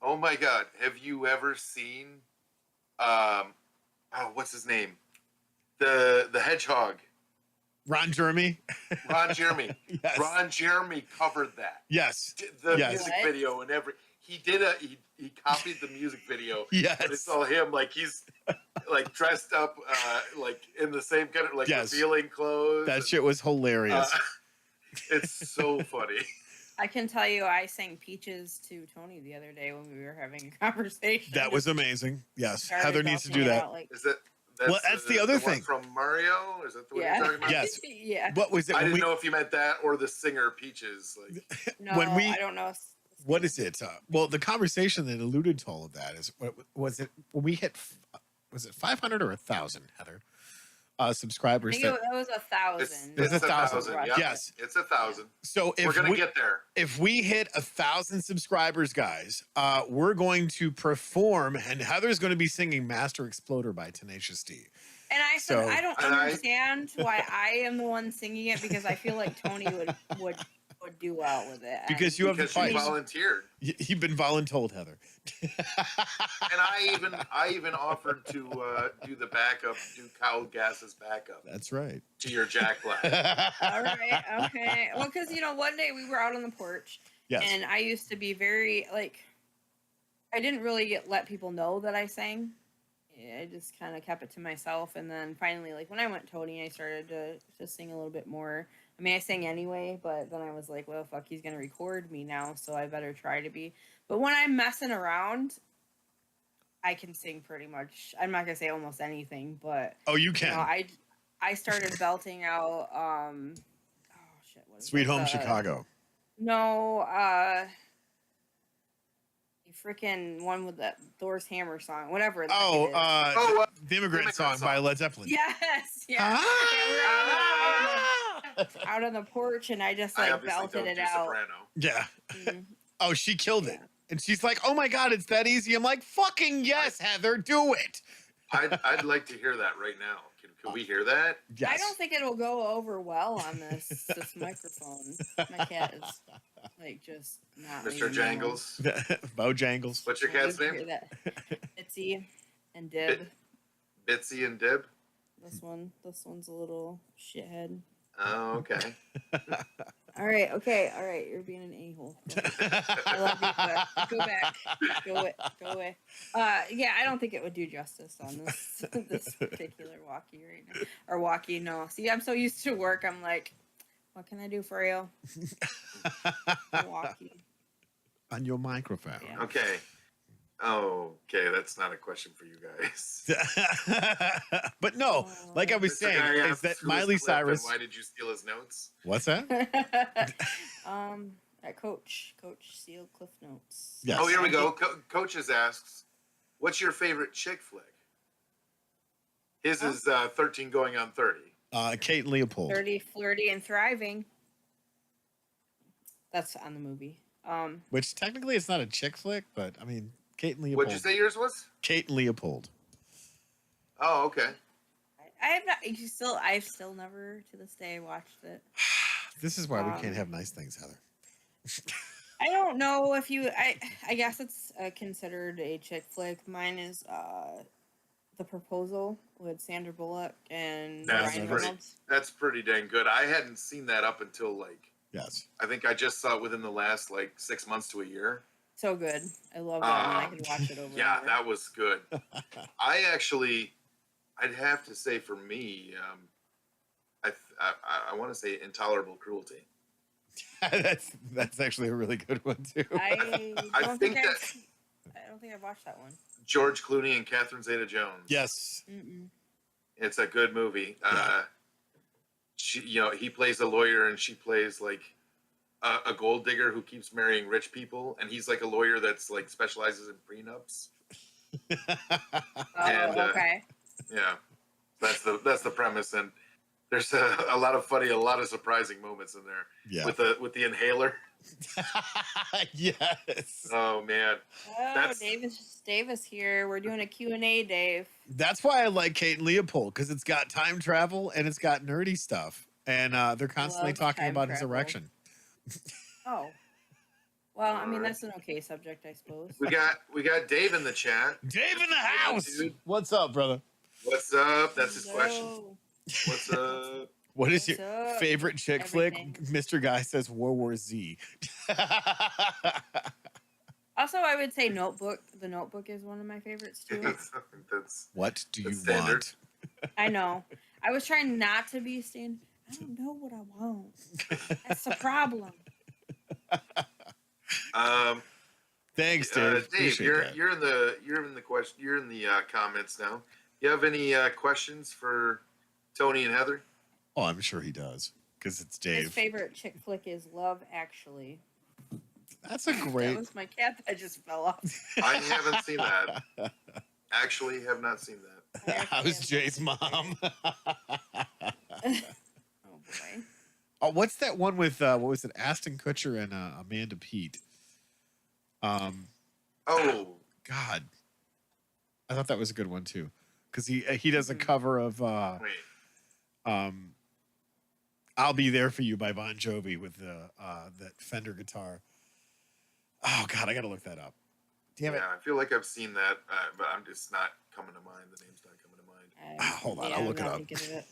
Oh my God. Have you ever seen what's his name? The hedgehog. Ron Jeremy. Yes. Ron Jeremy covered that. Yes. The music video and he copied the music video. Yes. But it's all him, like he's like dressed up like in the same kind of like revealing clothes. That shit was hilarious. It's so funny. I can tell you, I sang Peaches to Tony the other day when we were having a conversation. That was amazing. Yes. Heather needs to do that. Is that? That's the other thing. From Mario? Is that the one you're talking about? Yes. Yeah. What was it? I didn't know if you meant that or the singer Peaches. Like, no, I don't know. What is it? Well, the conversation that alluded to all of that is, what was it when we hit? Was it 500 or 1,000, Heather? Subscribers. I think it was 1,000. It's 1,000. Yep. Yes, it's 1,000. So if we're gonna get there, if we hit 1,000 subscribers, guys, we're going to perform, and Heather's going to be singing "Master Exploder" by Tenacious D. And I said, I don't understand why I am the one singing it, because I feel like Tony would would do well with it. Because you have to Because you fight. volunteered. You've been voluntold, Heather. And I even offered to do the backup, do Kyle Gass's backup That's right. to your Jack Black. All right, okay. Well, because one day we were out on the porch, Yes. and I used to be very I didn't really let people know that I sang. I just kind of kept it to myself, and then finally, when I went Tony, I started to sing a little bit more. I mean, I sang anyway, but then I was like, well, fuck, he's gonna record me now, so I better try to be. But when I'm messing around, I can sing pretty much. I'm not gonna say almost anything, but Oh, you can. I started belting out. Oh shit! What is Sweet it? Home Chicago. No, the freaking one with the Thor's Hammer song, whatever. the heck it is. The Immigrant Song by Led Zeppelin. Yes, yeah. Out on the porch, and I just I obviously belted don't it do out. soprano. Yeah. Mhm. Oh, she killed it. Yeah. And she's like, oh my God, it's that easy. I'm like, fucking yes, Heather, do it. I'd like to hear that right now. Can we hear that? Yes. I don't think it'll go over well on this microphone. My cat is just not. Mr. leaving me alone. Jangles. Bojangles. What's your I cat's need to name? hear that. Bitsy and Dib. Bitsy and Dib. This one's a little shithead. Oh, okay. All right, you're being an a-hole. I love you, but go back. Go away. Yeah, I don't think it would do justice on this particular walkie right now. Or walkie, no. See, I'm so used to work, I'm like, what can I do for you? Walkie. On your microphone. Yeah. Okay. Okay, that's not a question for you guys. But no, like I was Mr. saying, Guy is asks, that "Who is Miley Cliff and Cyrus. Why did you steal his notes? What's that? At Coach Seal Cliff Notes. Yes. Oh, here we go. Coaches asks, "What's your favorite chick flick?" His is 13 going on 30. Kate and Leopold. 30, Flirty, and Thriving. That's on the movie. Which technically it's not a chick flick, but I mean, Kate and Leopold. What'd you say yours was? Kate and Leopold. Oh, okay. I have not. I've still never to this day watched it. This is why we can't have nice things, Heather. I don't know if you. I guess it's considered a chick flick. Mine is The Proposal with Sandra Bullock and Ryan Reynolds. That's pretty dang good. I hadn't seen that up until Yes. I think I just saw it within the last 6 months to a year. So good. I love that one. I could watch it over. Yeah, and over. that was good. I'd have to say for me, I want to say Intolerable Cruelty. that's actually a really good one too. I don't think I've watched that one. George Clooney and Catherine Zeta-Jones. Yes. Mm-mm. It's a good movie. He plays a lawyer and she plays a gold digger who keeps marrying rich people, and he's a lawyer that's specializes in prenups. Okay. Yeah, that's the premise, and there's a lot of funny, a lot of surprising moments in there. Yeah. With the inhaler. Yes. Oh man. Oh, Davis here. We're doing a Q&A, Dave. That's why I like Kate and Leopold, because it's got time travel and it's got nerdy stuff, and they're constantly Love talking time about his travel. erection. Oh. Well, I mean, that's an okay subject, I suppose. We got Dave in the chat. Dave in the house. Dude. What's up, brother? What's up? That's his question. Hello. What's up? What is What's your up? favorite chick Everything. flick? Mr. Guy says World War Z. Also, I would say Notebook. The Notebook is one of my favorites, too. That's What do you That's standard. want? I know. I was trying not to be I don't know what I want. That's the problem. Thanks, Dave. Dave, Appreciate that. you're in the comments now. You have any questions for Tony and Heather? Oh, I'm sure he does, because it's His Dave. favorite chick flick is Love Actually. That's a That great. was my cat that just fell off. I haven't seen that. Actually, have not seen that. How's Jay's mom? Oh boy. Oh, what's that one with what was it? Ashton Kutcher and Amanda Peet. Oh, God, I thought that was a good one too, because he does a cover of wait. I'll Be There For You by Bon Jovi with the that Fender guitar. Oh God, I gotta look that up. Damn it. Yeah, I feel like I've seen that, but I'm just not coming to mind. The name's not coming to mind. Hold on, Yeah, I'll I'm look it not up. thinking of it.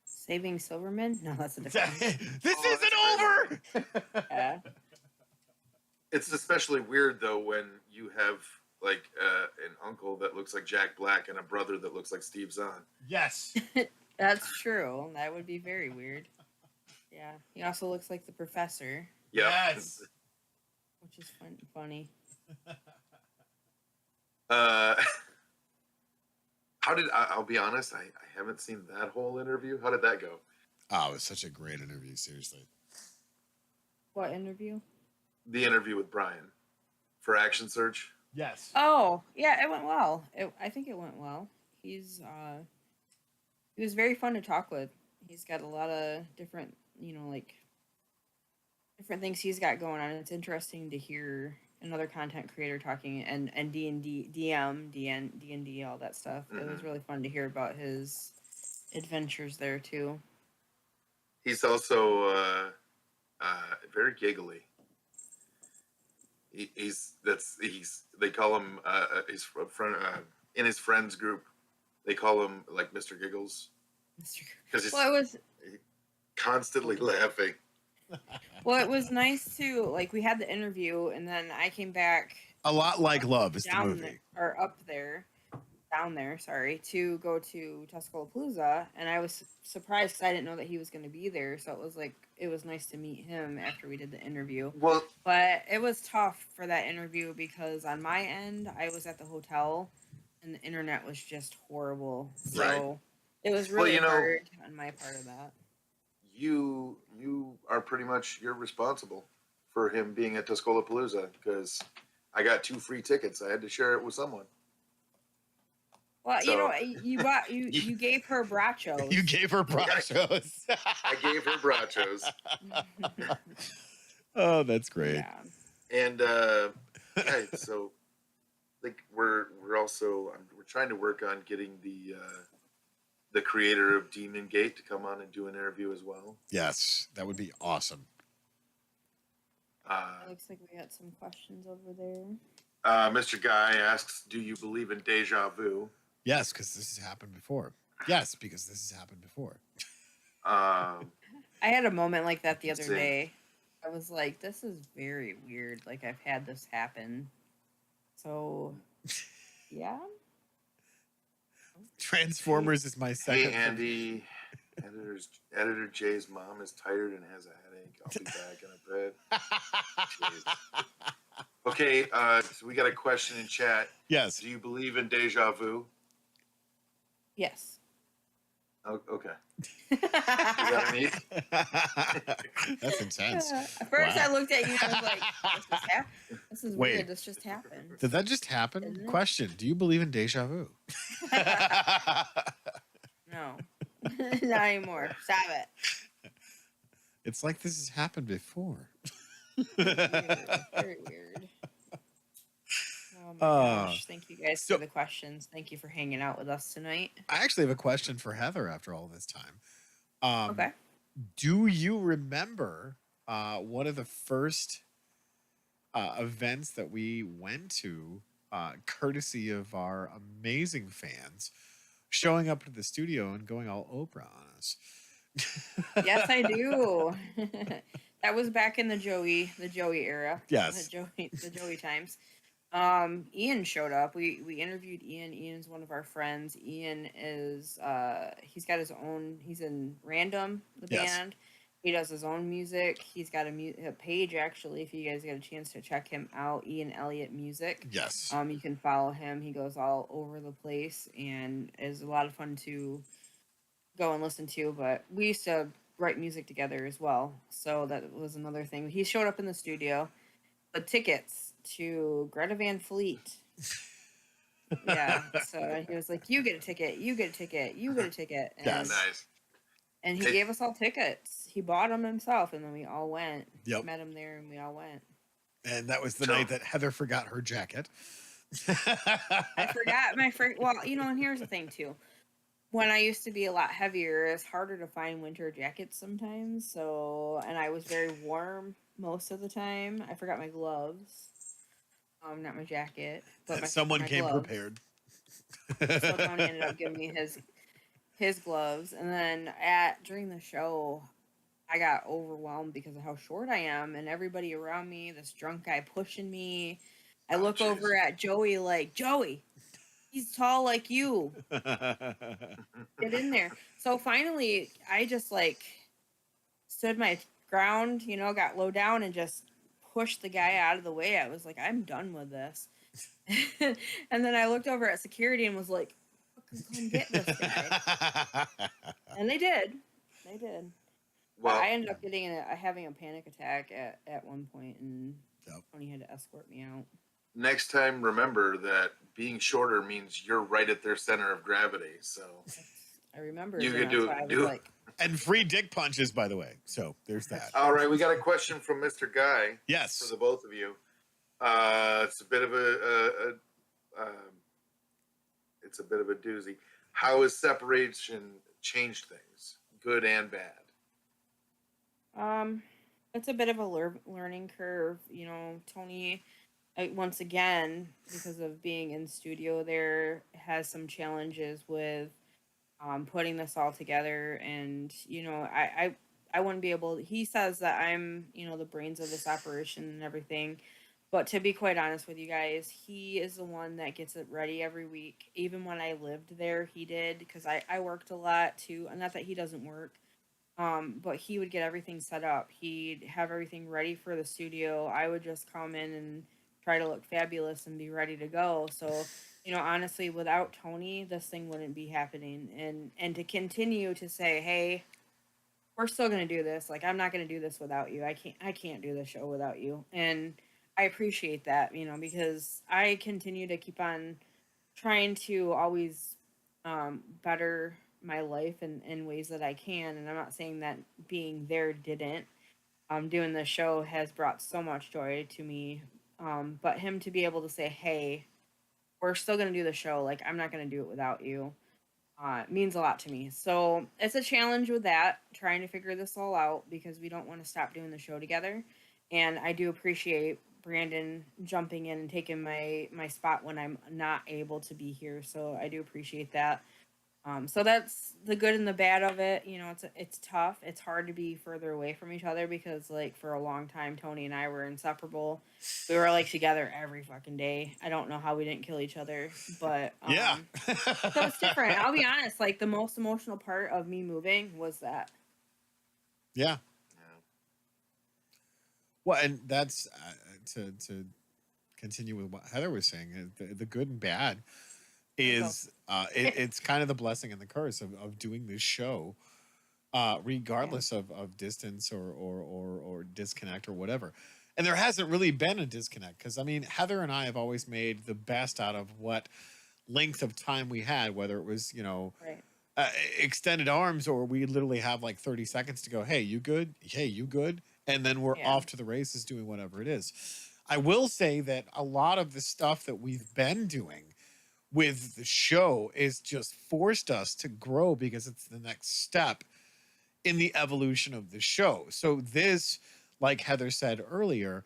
Saving Silverman? No, that's a different one. This Oh, isn't over. Yeah. It's especially weird though when you have like an uncle that looks like Jack Black and a brother that looks like Steve Zahn. Yes. That's true. That would be very weird. Yeah. He also looks like the professor, Yeah. Yes. which is funny. Uh, how did I'll be honest, I haven't seen that whole interview. How did that go? Oh, it was such a great interview. Seriously. What interview? The interview with Brian for Action Surge. Yes. Oh, yeah, it went well. I think it went well. He was very fun to talk with. He's got a lot of different, like different things he's got going on. It's interesting to hear another content creator talking and D&D, D&D, all that stuff. It was really fun to hear about his adventures there too. He's also very giggly. They call him his friend in his friends group. They call him like Mr. Giggles because he's Well, it was constantly laughing. Well, it was nice too. Like we had the interview, and then I came back A Lot Like Love is the down movie. there, or up there, down there. Sorry, to go to Tuscaloosa, and I was surprised because I didn't know that he was going to be there. So it was nice to meet him after we did the interview. Well, But it was tough for that interview because on my end, I was at the hotel, and the internet was just horrible. So Right. it was Well, really hard on my part of that. you are pretty much you're responsible for him being at Tuscaloosa because I got 2 free tickets. I had to share it with someone. Well, So- you gave her brachos. You gave her brachos. I gave her brachos, Oh, that's great. Yeah. and yeah, so like we're trying to work on getting the creator of Demon Gate to come on and do an interview as well. Yes, that would be awesome. It looks like we got some questions over there. Mr. Guy asks, "Do you believe in deja vu?" Yes, because this has happened before. Yes, because this has happened before. I had a moment like that the other Same. day. I was like, this is very weird. Like, I've had this happen. So, yeah. Transformers is my second. Hey Andy, editor Jay's mom is tired and has a headache. I'll be back in a bit. Jeez. Okay, so we got a question in chat. Yes. Do you believe in deja vu? Yes. Oh, okay. You got any? That's intense. At first, Wow. I looked at you and I was like, this is Wait. weird. This just happened. Did that just happen? Isn't it? Question: Do you believe in deja vu? No. Not anymore. Stop it. It's like this has happened before. Weird. Very weird. Oh my gosh. Thank you guys so- for the questions. Thank you for hanging out with us tonight. I actually have a question for Heather after all this time. Okay. Do you remember one of the first events that we went to, courtesy of our amazing fans, showing up to the studio and going all Oprah on us? Yes, I do. That was back in the Joey era. Yes. The Joey times. Ian showed up. We interviewed Ian. Ian's one of our friends. Ian is he's got his own. He's in Random, the Yes. band. He does his own music. He's got a page actually. If you guys get a chance to check him out, Ian Elliott Music. Yes. You can follow him. He goes all over the place and is a lot of fun to go and listen to. But we used to write music together as well, so that was another thing. He showed up in the studio. The tickets to Greta Van Fleet. Yeah, so he was like, "You get a ticket. You get a ticket. You get a ticket." And, Yes. Nice. and he gave us all tickets. He bought them himself, and then we all went. Yep. Met him there, and we all went. And that was the So- night that Heather forgot her jacket. I forgot my Well, and here's the thing too. when I used to be a lot heavier, it's harder to find winter jackets sometimes. So, and I was very warm most of the time. I forgot my gloves. Not my jacket, but Someone my came gloves. prepared. So Tony ended up giving me his gloves, and then during the show, I got overwhelmed because of how short I am, and everybody around me, this drunk guy pushing me. I Oh, look jeez. over at Joey like, Joey, he's tall like you. Get in there. So finally, I just like stood my ground, got low down and just pushed the guy out of the way. I was like, I'm done with this. And then I looked over at security and was like, fucking come get this guy. And they did. They did. But Well, I ended up having a panic attack at one point, and Yep. Tony had to escort me out. next time, remember that being shorter means you're right at their center of gravity. So I remember. you And could that's why I was like, And free dick punches, by the way. So there's that. All right, we got a question from Mr. Guy for Yes. the both of you. It's a bit of it's a bit of a doozy. How has separation changed things, good and bad? it's a bit of a learning curve. Tony, once again, because of being in studio there, has some challenges with putting this all together. And I wouldn't be able. He says that I'm the brains of this operation and everything, but to be quite honest with you guys, he is the one that gets it ready every week. Even when I lived there, he did, because I worked a lot too. Not that he doesn't work, but he would get everything set up. He'd have everything ready for the studio. I would just come in and try to look fabulous and be ready to go. So, honestly, without Tony, this thing wouldn't be happening. And to continue to say, hey, we're still gonna do this. Like, I'm not gonna do this without you. I can't do the show without you. And I appreciate that, because I continue to keep on trying to always better my life in ways that I can. And I'm not saying that being there didn't. Doing the show has brought so much joy to me. But him to be able to say, hey, we're still going to do the show. Like, I'm not going to do it without you. Means a lot to me. So it's a challenge with that, trying to figure this all out, because we don't want to stop doing the show together. And I do appreciate Brandon jumping in and taking my spot when I'm not able to be here. So I do appreciate that. So that's the good and the bad of it. It's tough. It's hard to be further away from each other, because like for a long time, Tony and I were inseparable. We were like together every fucking day. I don't know how we didn't kill each other, but Yeah. so it's different. I'll be honest. Like, the most emotional part of me moving was that. Yeah. Well, and that's to continue with what Heather was saying. The good and bad is it's kind of the blessing and the curse of doing this show, regardless of distance or disconnect or whatever. And there hasn't really been a disconnect, because I mean, Heather and I have always made the best out of what length of time we had, whether it was Right. extended arms, or we literally have like 30 seconds to go, hey, you good? Hey, you good? And then we're Yeah. off to the races doing whatever it is. I will say that a lot of the stuff that we've been doing with the show is just forced us to grow, because it's the next step in the evolution of the show. So this, like Heather said earlier,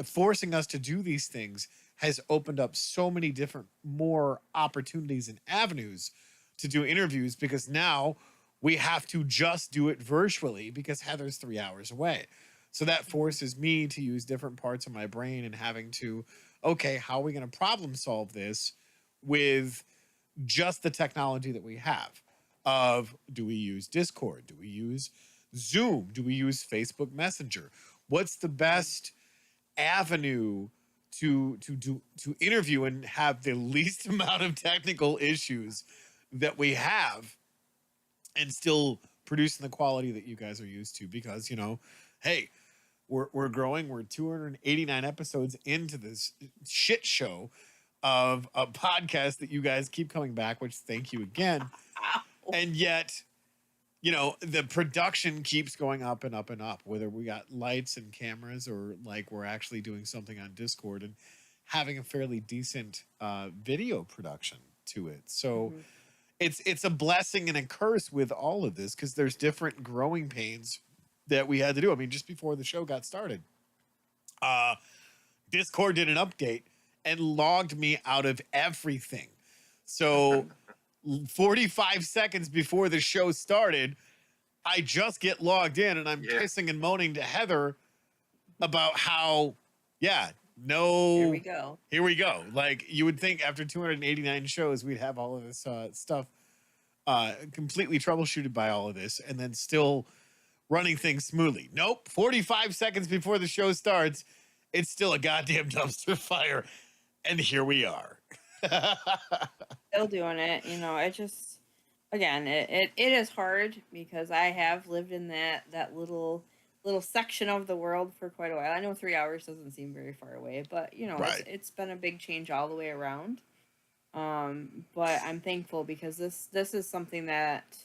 forcing us to do these things has opened up so many different more opportunities and avenues to do interviews, because now we have to just do it virtually because Heather's 3 hours away. So that forces me to use different parts of my brain and having to, okay, how are we going to problem solve this with just the technology that we have? Of, do we use Discord? Do we use Zoom? Do we use Facebook Messenger? What's the best avenue to interview and have the least amount of technical issues that we have, and still producing the quality that you guys are used to? Because hey, we're growing. We're 289 episodes into this shit show of a podcast that you guys keep coming back, which thank you again. And yet, the production keeps going up and up and up, whether we got lights and cameras, or like we're actually doing something on Discord and having a fairly decent video production to it. So it's a blessing and a curse with all of this because there's different growing pains that we had to do. I mean, just before the show got started, Discord did an update and logged me out of everything. So 45 seconds before the show started, I just get logged in and I'm pissing and moaning to Heather about how, Here we go. Here we go. Like, you would think after 289 shows, we'd have all of this stuff completely troubleshooted by all of this and then still running things smoothly. Nope. 45 seconds before the show starts, it's still a goddamn dumpster fire. And here we are. Still doing it. You know, it just, again, it is hard because I have lived in that little section of the world for quite a while. I know 3 hours doesn't seem very far away, but you know, Right. it's been a big change all the way around. But I'm thankful because this is something that,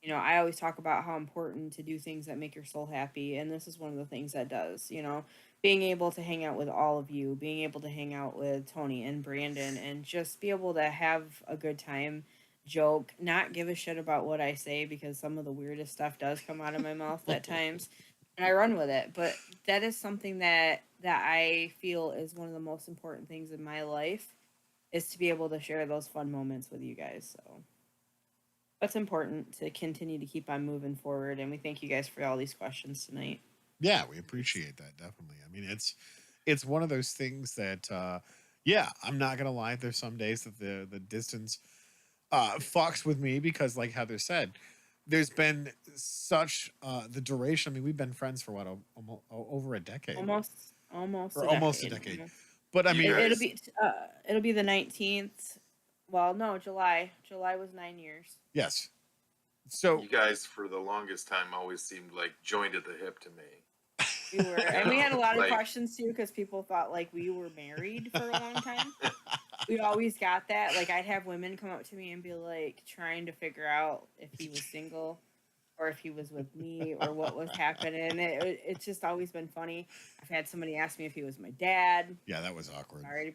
you know, I always talk about how important to do things that make your soul happy, and this is one of the things that does. You know, being able to hang out with all of you, being able to hang out with Tony and Brandon, and just be able to have a good time, joke, not give a shit about what I say because some of the weirdest stuff does come out of my mouth at times. And I run with it, but that is something that I feel is one of the most important things in my life, is to be able to share those fun moments with you guys. So that's important to continue to keep on moving forward, and we thank you guys for all these questions tonight. Yeah, we appreciate that, definitely. I mean, it's one of those things that I'm not gonna lie, there's some days that the distance fucks with me because, like Heather said, there's been such the duration. I mean, we've been friends for what, over a decade, Almost a decade. But I mean, it'll be the 19th. Well, no, July was 9 years. Yes. So you guys, for the longest time, always seemed like joined at the hip to me. We were, and we had a lot of questions too because people thought like we were married for a long time. We always got that. Like, I'd have women come up to me and be like trying to figure out if he was single or if he was with me or what was happening. It's just always been funny. I've had somebody ask me if he was my dad. Yeah, that was awkward. Sorry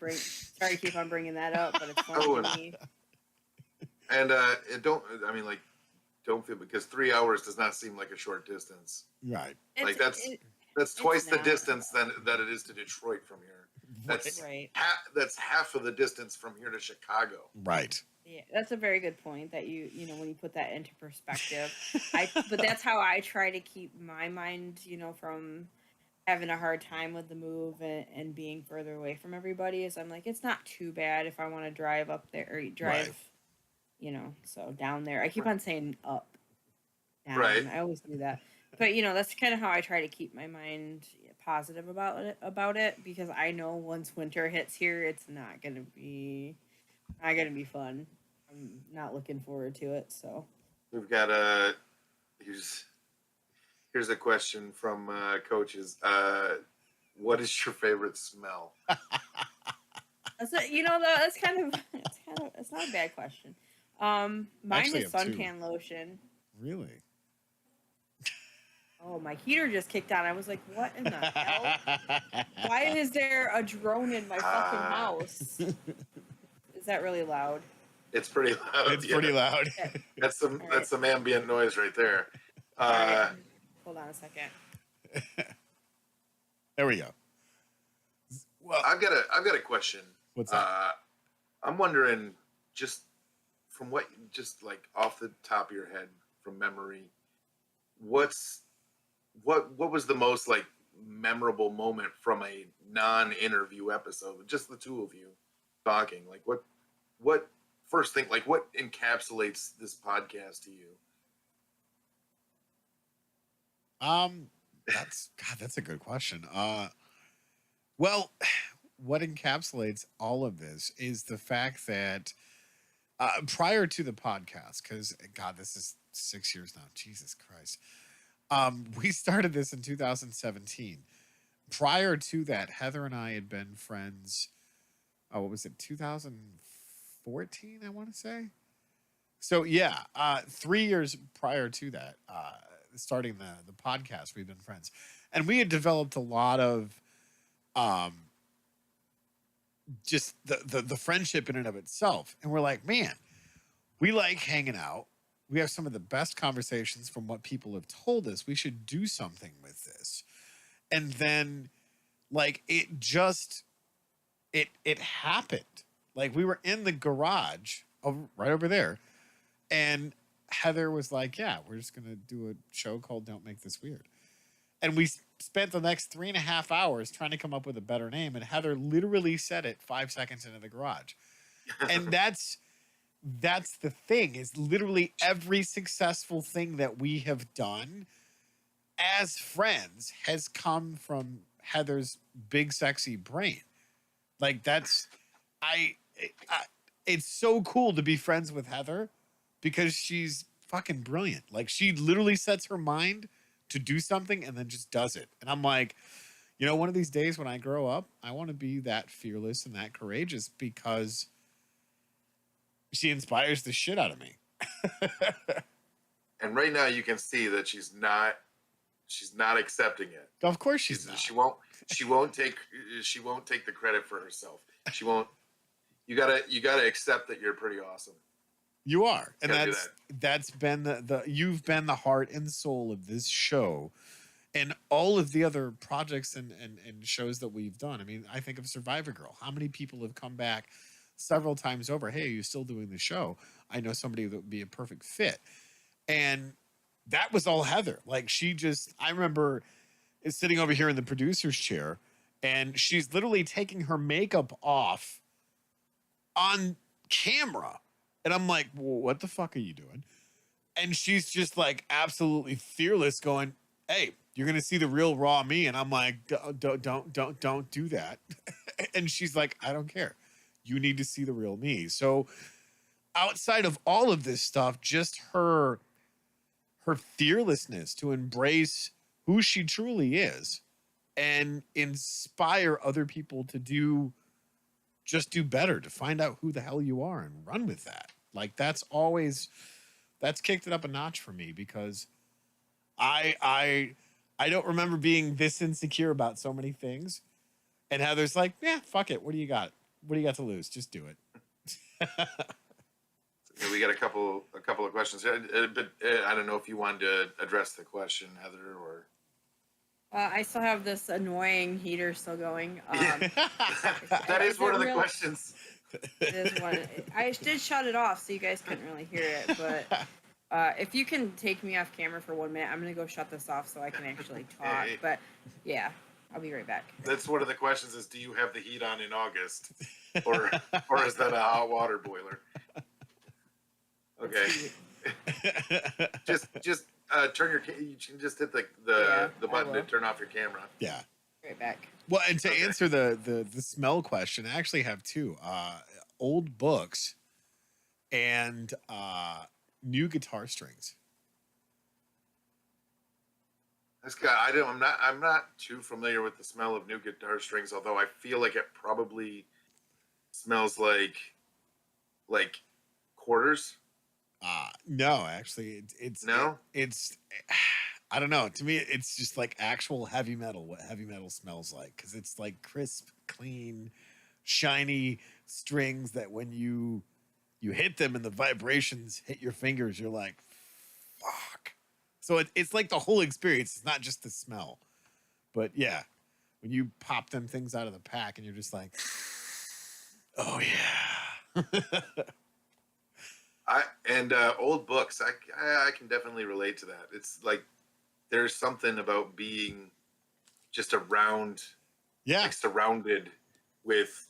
to keep on bringing that up, but it's funny to me. And don't feel, because 3 hours does not seem like a short distance. Right. Like that's twice the distance that it is to Detroit from here. That's right. That's half of the distance from here to Chicago. Right. Yeah, that's a very good point that you know, when you put that into perspective. But that's how I try to keep my mind, you know, from having a hard time with the move and being further away from everybody. Is I'm like, it's not too bad if I want to drive up there or drive, right. You know, so down there. I keep on saying up, down. Right. I always do that. But you know, that's kind of how I try to keep my mind positive about it because I know once winter hits here, it's not gonna be fun. I'm not looking forward to it. So we've got here's a question from coaches. What is your favorite smell? that's kind of it's not a bad question. Mine Actually, is suntan lotion. Really? Oh, my heater just kicked on. I was like, what in the hell? Why is there a drone in my fucking house? Is that really loud? It's pretty loud. It's pretty loud. Okay. That's some ambient noise right there. Right. Hold on a second. There we go. Well, I've got a question. What's that? I'm wondering, just like off the top of your head from memory, what was the most like memorable moment from a non-interview episode, just the two of you talking? Like what first thing, like what encapsulates this podcast to you? That's a good question. Well, what encapsulates all of this is the fact that prior to the podcast, because God, this is 6 years now. Jesus Christ. We started this in 2017. Prior to that, Heather and I had been friends. What was it? 2014, I want to say. So yeah, 3 years prior to that, starting the podcast, we've been friends, and we had developed a lot of just the friendship in and of itself. And we're like, man, We like hanging out. We have some of the best conversations from what people have told us. We should do something with this. And then like it happened. Like we were in the garage right over there, and Heather was like, "Yeah, we're just gonna do a show called Don't Make This Weird." And we spent the next 3.5 hours trying to come up with a better name, and Heather literally said it 5 seconds into the garage. And that's the thing, is literally every successful thing that we have done as friends has come from Heather's big sexy brain. Like that's I, it's so cool to be friends with Heather because she's fucking brilliant. Like she literally sets her mind to do something and then just does it. And I'm like, you know, one of these days when I grow up, I want to be that fearless and that courageous because she inspires the shit out of me. And right now you can see that she's not accepting it. Of course she's not. She won't take the credit for herself. She won't. You gotta accept that you're pretty awesome. You are. And Gotta do that's been the you've been the heart and soul of this show and all of the other projects and shows that we've done. I mean, I think of Survivor Girl. How many people have come back several times over? Hey, are you still doing the show? I know somebody that would be a perfect fit. And that was all Heather. Like I remember sitting over here in the producer's chair and she's literally taking her makeup off on camera. And I'm like, well, what the fuck are you doing? And she's just like absolutely fearless going, hey, you're going to see the real raw me. And I'm like, don't do that. And she's like, I don't care. You need to see the real me. So outside of all of this stuff, just her fearlessness to embrace who she truly is and inspire other people to do better, to find out who the hell you are and run with that. Like that's kicked it up a notch for me because I don't remember being this insecure about so many things. And Heather's like, yeah, fuck it. What do you got? What do you got to lose? Just do it. We got a couple of questions, but I don't know if you wanted to address the question, Heather, or. I still have this annoying heater still going. That is one of the questions. It is one. I did shut it off so you guys couldn't really hear it, but if you can take me off camera for 1 minute, I'm gonna go shut this off so I can actually talk. But yeah, I'll be right back. That's one of the questions: is do you have the heat on in August, or is that a hot water boiler? Okay. just turn your. You can just hit the button to turn off your camera. Yeah. Right back. Well, and to answer the smell question, I actually have two old books and new guitar strings. This guy, I'm not too familiar with the smell of new guitar strings, although I feel like it probably smells like quarters. No, actually, it's I don't know. To me, it's just like actual heavy metal. What heavy metal smells like, because it's like crisp, clean, shiny strings that when you hit them and the vibrations hit your fingers, you're like, fuck. So it's like the whole experience. It's not just the smell, but yeah, when you pop them things out of the pack and you're just like, oh yeah. Old books, I can definitely relate to that. It's like there's something about being just around, like surrounded with,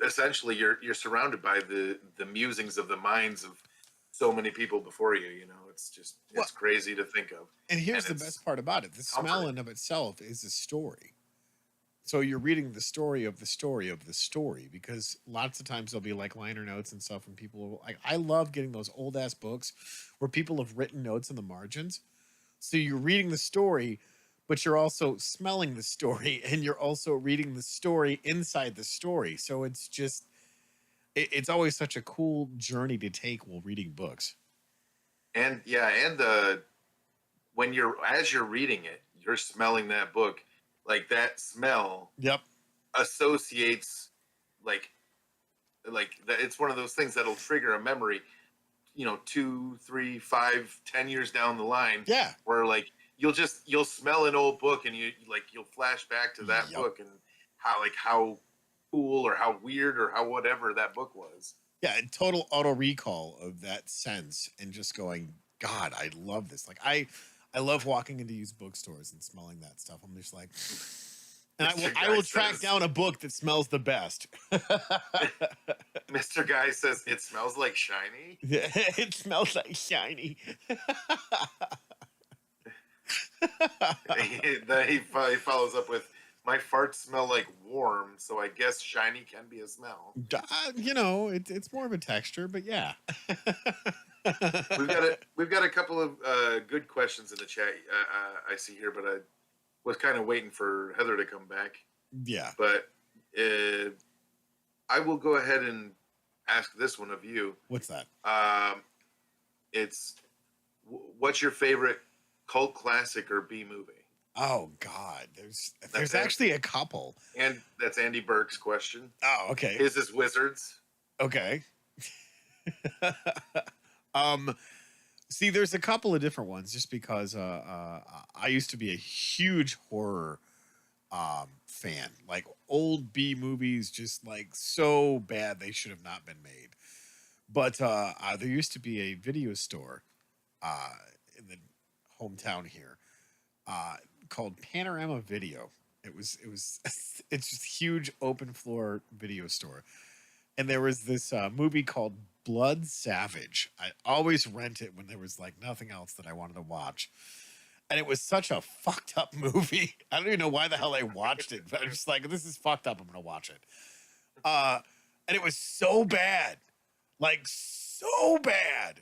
essentially you're surrounded by the musings of the minds of so many people before you. It's crazy to think of. And here's the best part about it: the smell in of itself is a story. So you're reading the story of the story of the story, because lots of times there'll be like liner notes and stuff, and people will, like, I love getting those old ass books where people have written notes in the margins. So you're reading the story, but you're also smelling the story, and you're also reading the story inside the story. So it's just, it's always such a cool journey to take while reading books. And when as you're reading it, you're smelling that book. Like that smell associates like like it's one of those things that'll trigger a memory, 2, 3, 5, 10 years down the line. Yeah. Where like you'll smell an old book and you'll flash back to that Yep. book and how cool or how weird or how whatever that book was. Yeah, total auto recall of that sense and just going, God, I love this. Like I love walking into used bookstores and smelling that stuff. I'm just like, and I will track down a book that smells the best. Mr. Guy says it smells like shiny. Yeah, it smells like shiny. Then he follows up with, my farts smell like warm, so I guess shiny can be a smell. It's more of a texture, but yeah. We've got a couple of good questions in the chat. I see here, but I was kind of waiting for Heather to come back. Yeah. But I will go ahead and ask this one of you. What's that? It's what's your favorite cult classic or B movie? Oh God, there's actually a couple. And that's Andy Burke's question. Oh, okay. His is Wizards. Okay. See, there's a couple of different ones just because I used to be a huge horror fan. Like old B movies, just like so bad they should have not been made. But there used to be a video store in the hometown here called Panorama Video. It's just huge open floor video store. And there was this movie called Blood Savage. I always rent it when there was like nothing else that I wanted to watch. And it was such a fucked up movie. I don't even know why the hell I watched it, but I'm just like, this is fucked up. I'm going to watch it. And it was so bad. Like, so bad.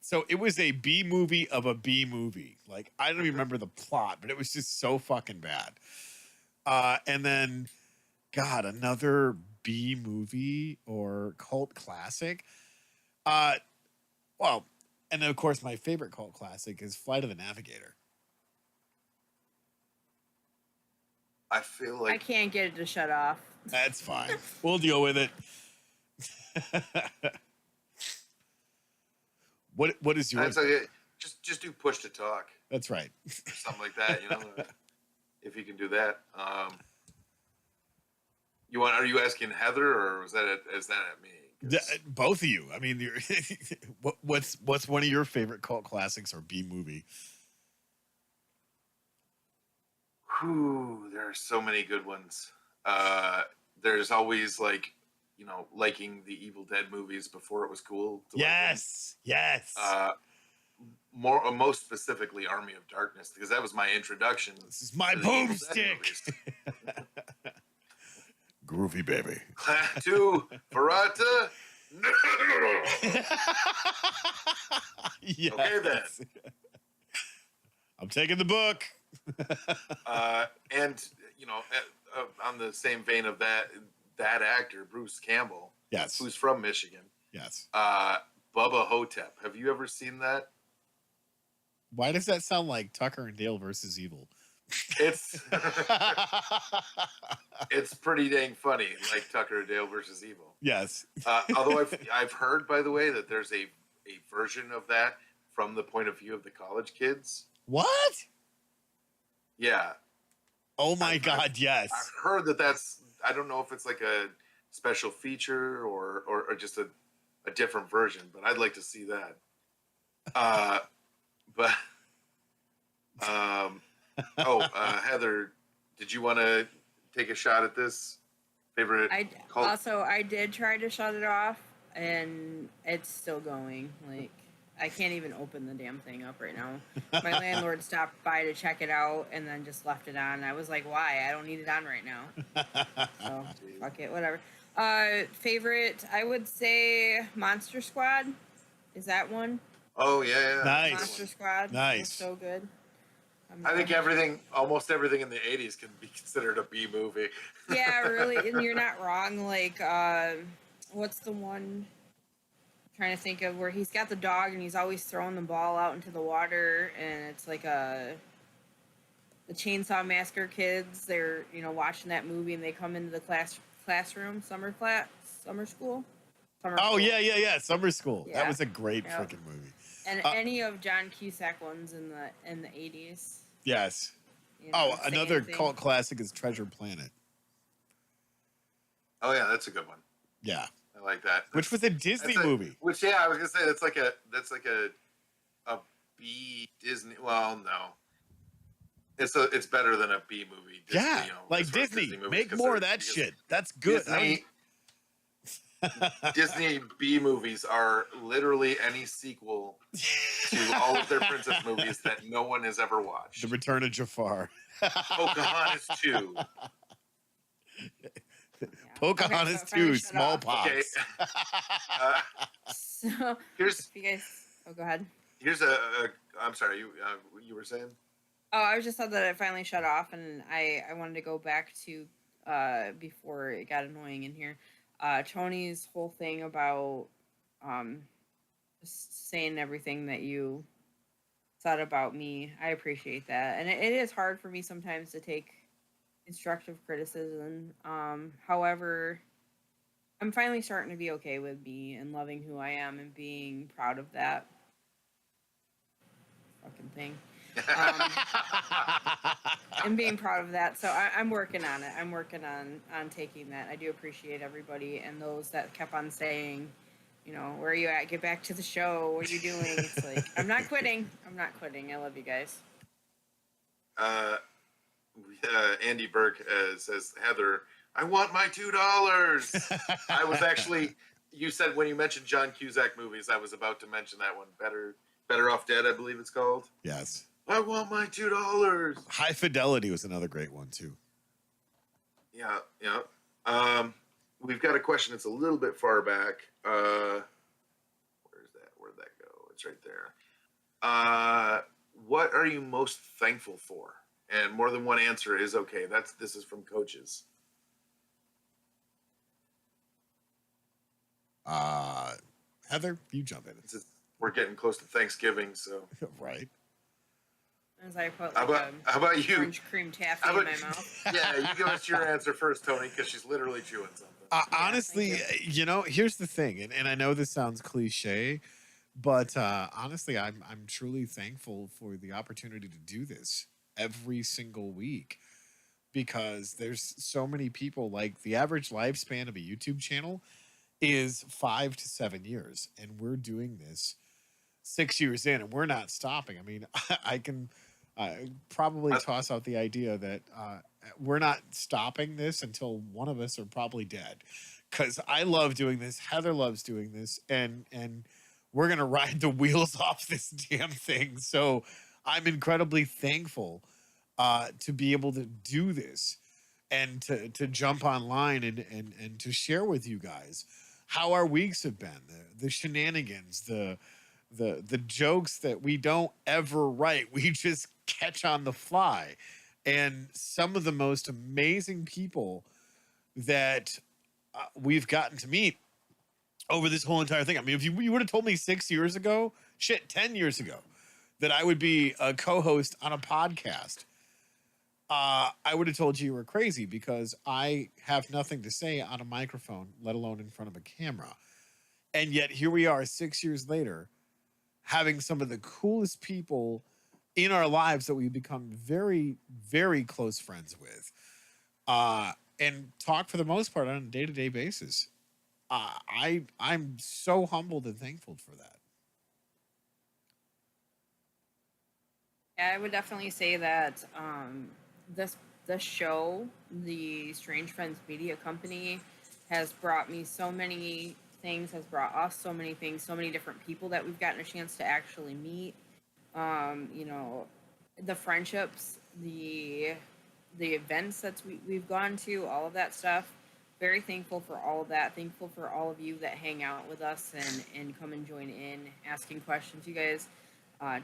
So it was a B movie of a B movie. Like, I don't even remember the plot, but it was just so fucking bad. And then, God, another B movie or cult classic. Well, and then of course my favorite cult classic is Flight of the Navigator. I feel like I can't get it to shut off. That's fine. We'll deal with it. What is yours? that's okay. Just do push to talk. That's right. Or something like that, if you can do that. Are you asking Heather or is that at me? Both of you. I mean, what's one of your favorite cult classics or B movie? There are so many good ones. There's always liking the Evil Dead movies before it was cool. Yes. Most specifically Army of Darkness, because that was my introduction. This is my boomstick. Groovy baby. Klaatu Barada. Yes. Okay then. I'm taking the book. And on the same vein of that actor Bruce Campbell, Yes. who's from Michigan. Yes. Bubba Hotep. Have you ever seen that? Why does that sound like Tucker and Dale versus Evil? It's it's pretty dang funny, like Tucker and Dale versus Evil. Yes. Although I've heard, by the way, that there's a version of that from the point of view of the college kids. What? Yeah. Oh my God! Yes. I've heard that's. I don't know if it's like a special feature or just a different version, but I'd like to see that. Heather, did you want to take a shot at this favorite? I did try to shut it off, and it's still going. Like, I can't even open the damn thing up right now. My landlord stopped by to check it out, and then just left it on. I was like, "Why? I don't need it on right now." So fuck it, whatever. Favorite, I would say Monster Squad. Is that one? Oh yeah. Nice. Monster Squad. Nice. Was so good. I think almost everything in the 80s can be considered a B movie. Yeah, really, and you're not wrong. Like, what's the one? I'm trying to think of where he's got the dog and he's always throwing the ball out into the water, and it's like the Chainsaw Massacre kids. They're watching that movie and they come into the classroom, summer school. Summer Oh school. yeah. Summer School. That Yeah. was a great Yep. freaking movie. And Uh, any of John Cusack ones in the 80s. Yes. You know, Oh, Say another Anything. cult classic is Treasure Planet. Oh yeah, that's a good one. Yeah. I like that. Which was a Disney That's movie. Which I was gonna say that's like a B Disney. Well, no, it's better than a B movie. Disney, Yeah, you know, like as far as Disney. movies, Make 'cause more of they're- that because shit. That's good. Disney B movies are literally any sequel to all of their princess movies that no one has ever watched. The Return of Jafar. Pocahontas 2. Yeah. Pocahontas Okay, so finally 2, shut off. smallpox. Okay. Uh, So, here's if you guys, go ahead. here's I'm sorry, you were saying? Oh, I was just thought that it finally shut off, and I wanted to go back to before it got annoying in here. Tony's whole thing about just saying everything that you thought about me. I appreciate that, and it is hard for me sometimes to take constructive criticism. However, I'm finally starting to be okay with me and loving who I am and being proud of that fucking thing. And being proud of that. So I'm working on it. I'm working on taking that. I do appreciate everybody and those that kept on saying, you know, where are you at? Get back to the show. What are you doing? It's like, I'm not quitting. I'm not quitting. I love you guys. Andy Burke says, Heather, I want my $2. I was actually, you said when you mentioned John Cusack movies, I was about to mention that one. Better Off Dead, I believe it's called. Yes. I want my $2. High Fidelity was another great one too. Yeah. We've got a question that's a little bit far back. Where's that? Where'd that go? It's right there. What are you most thankful for? And more than one answer is okay. This is from coaches. Heather, you jump in. We're getting close to Thanksgiving, so Right. As I put how like about you? orange cream taffy How in about- my mouth. Yeah, you give us your answer first, Tony, because she's literally chewing something. Honestly, thank you know, here's the thing, and I know this sounds cliche, but honestly, I'm truly thankful for the opportunity to do this every single week because there's so many people. Like the average lifespan of a YouTube channel is 5 to 7 years, and we're doing this 6 years in, and we're not stopping. I mean, I can probably toss out the idea that we're not stopping this until one of us are probably dead. Because I love doing this, Heather loves doing this, and we're gonna ride the wheels off this damn thing. So I'm incredibly thankful to be able to do this and to jump online and to share with you guys how our weeks have been, the shenanigans, the jokes that we don't ever write, we just catch on the fly, and some of the most amazing people that we've gotten to meet over this whole entire thing. I mean, if you would have told me 6 years ago, 10 years ago, that I would be a co-host on a podcast, I would have told you were crazy because I have nothing to say on a microphone, let alone in front of a camera. And yet here we are 6 years later, having some of the coolest people in our lives that we've become very, very close friends with, and talk for the most part on a day-to-day basis. I'm so humbled and thankful for that. Yeah, I would definitely say that this show, the Strange Friends Media Company, has brought me so many things, has brought us so many things, so many different people that we've gotten a chance to actually meet. You know, the friendships, the events that we've gone to, all of that stuff. Very thankful for all of that. Thankful for all of you that hang out with us and come and join in, asking questions. You guys,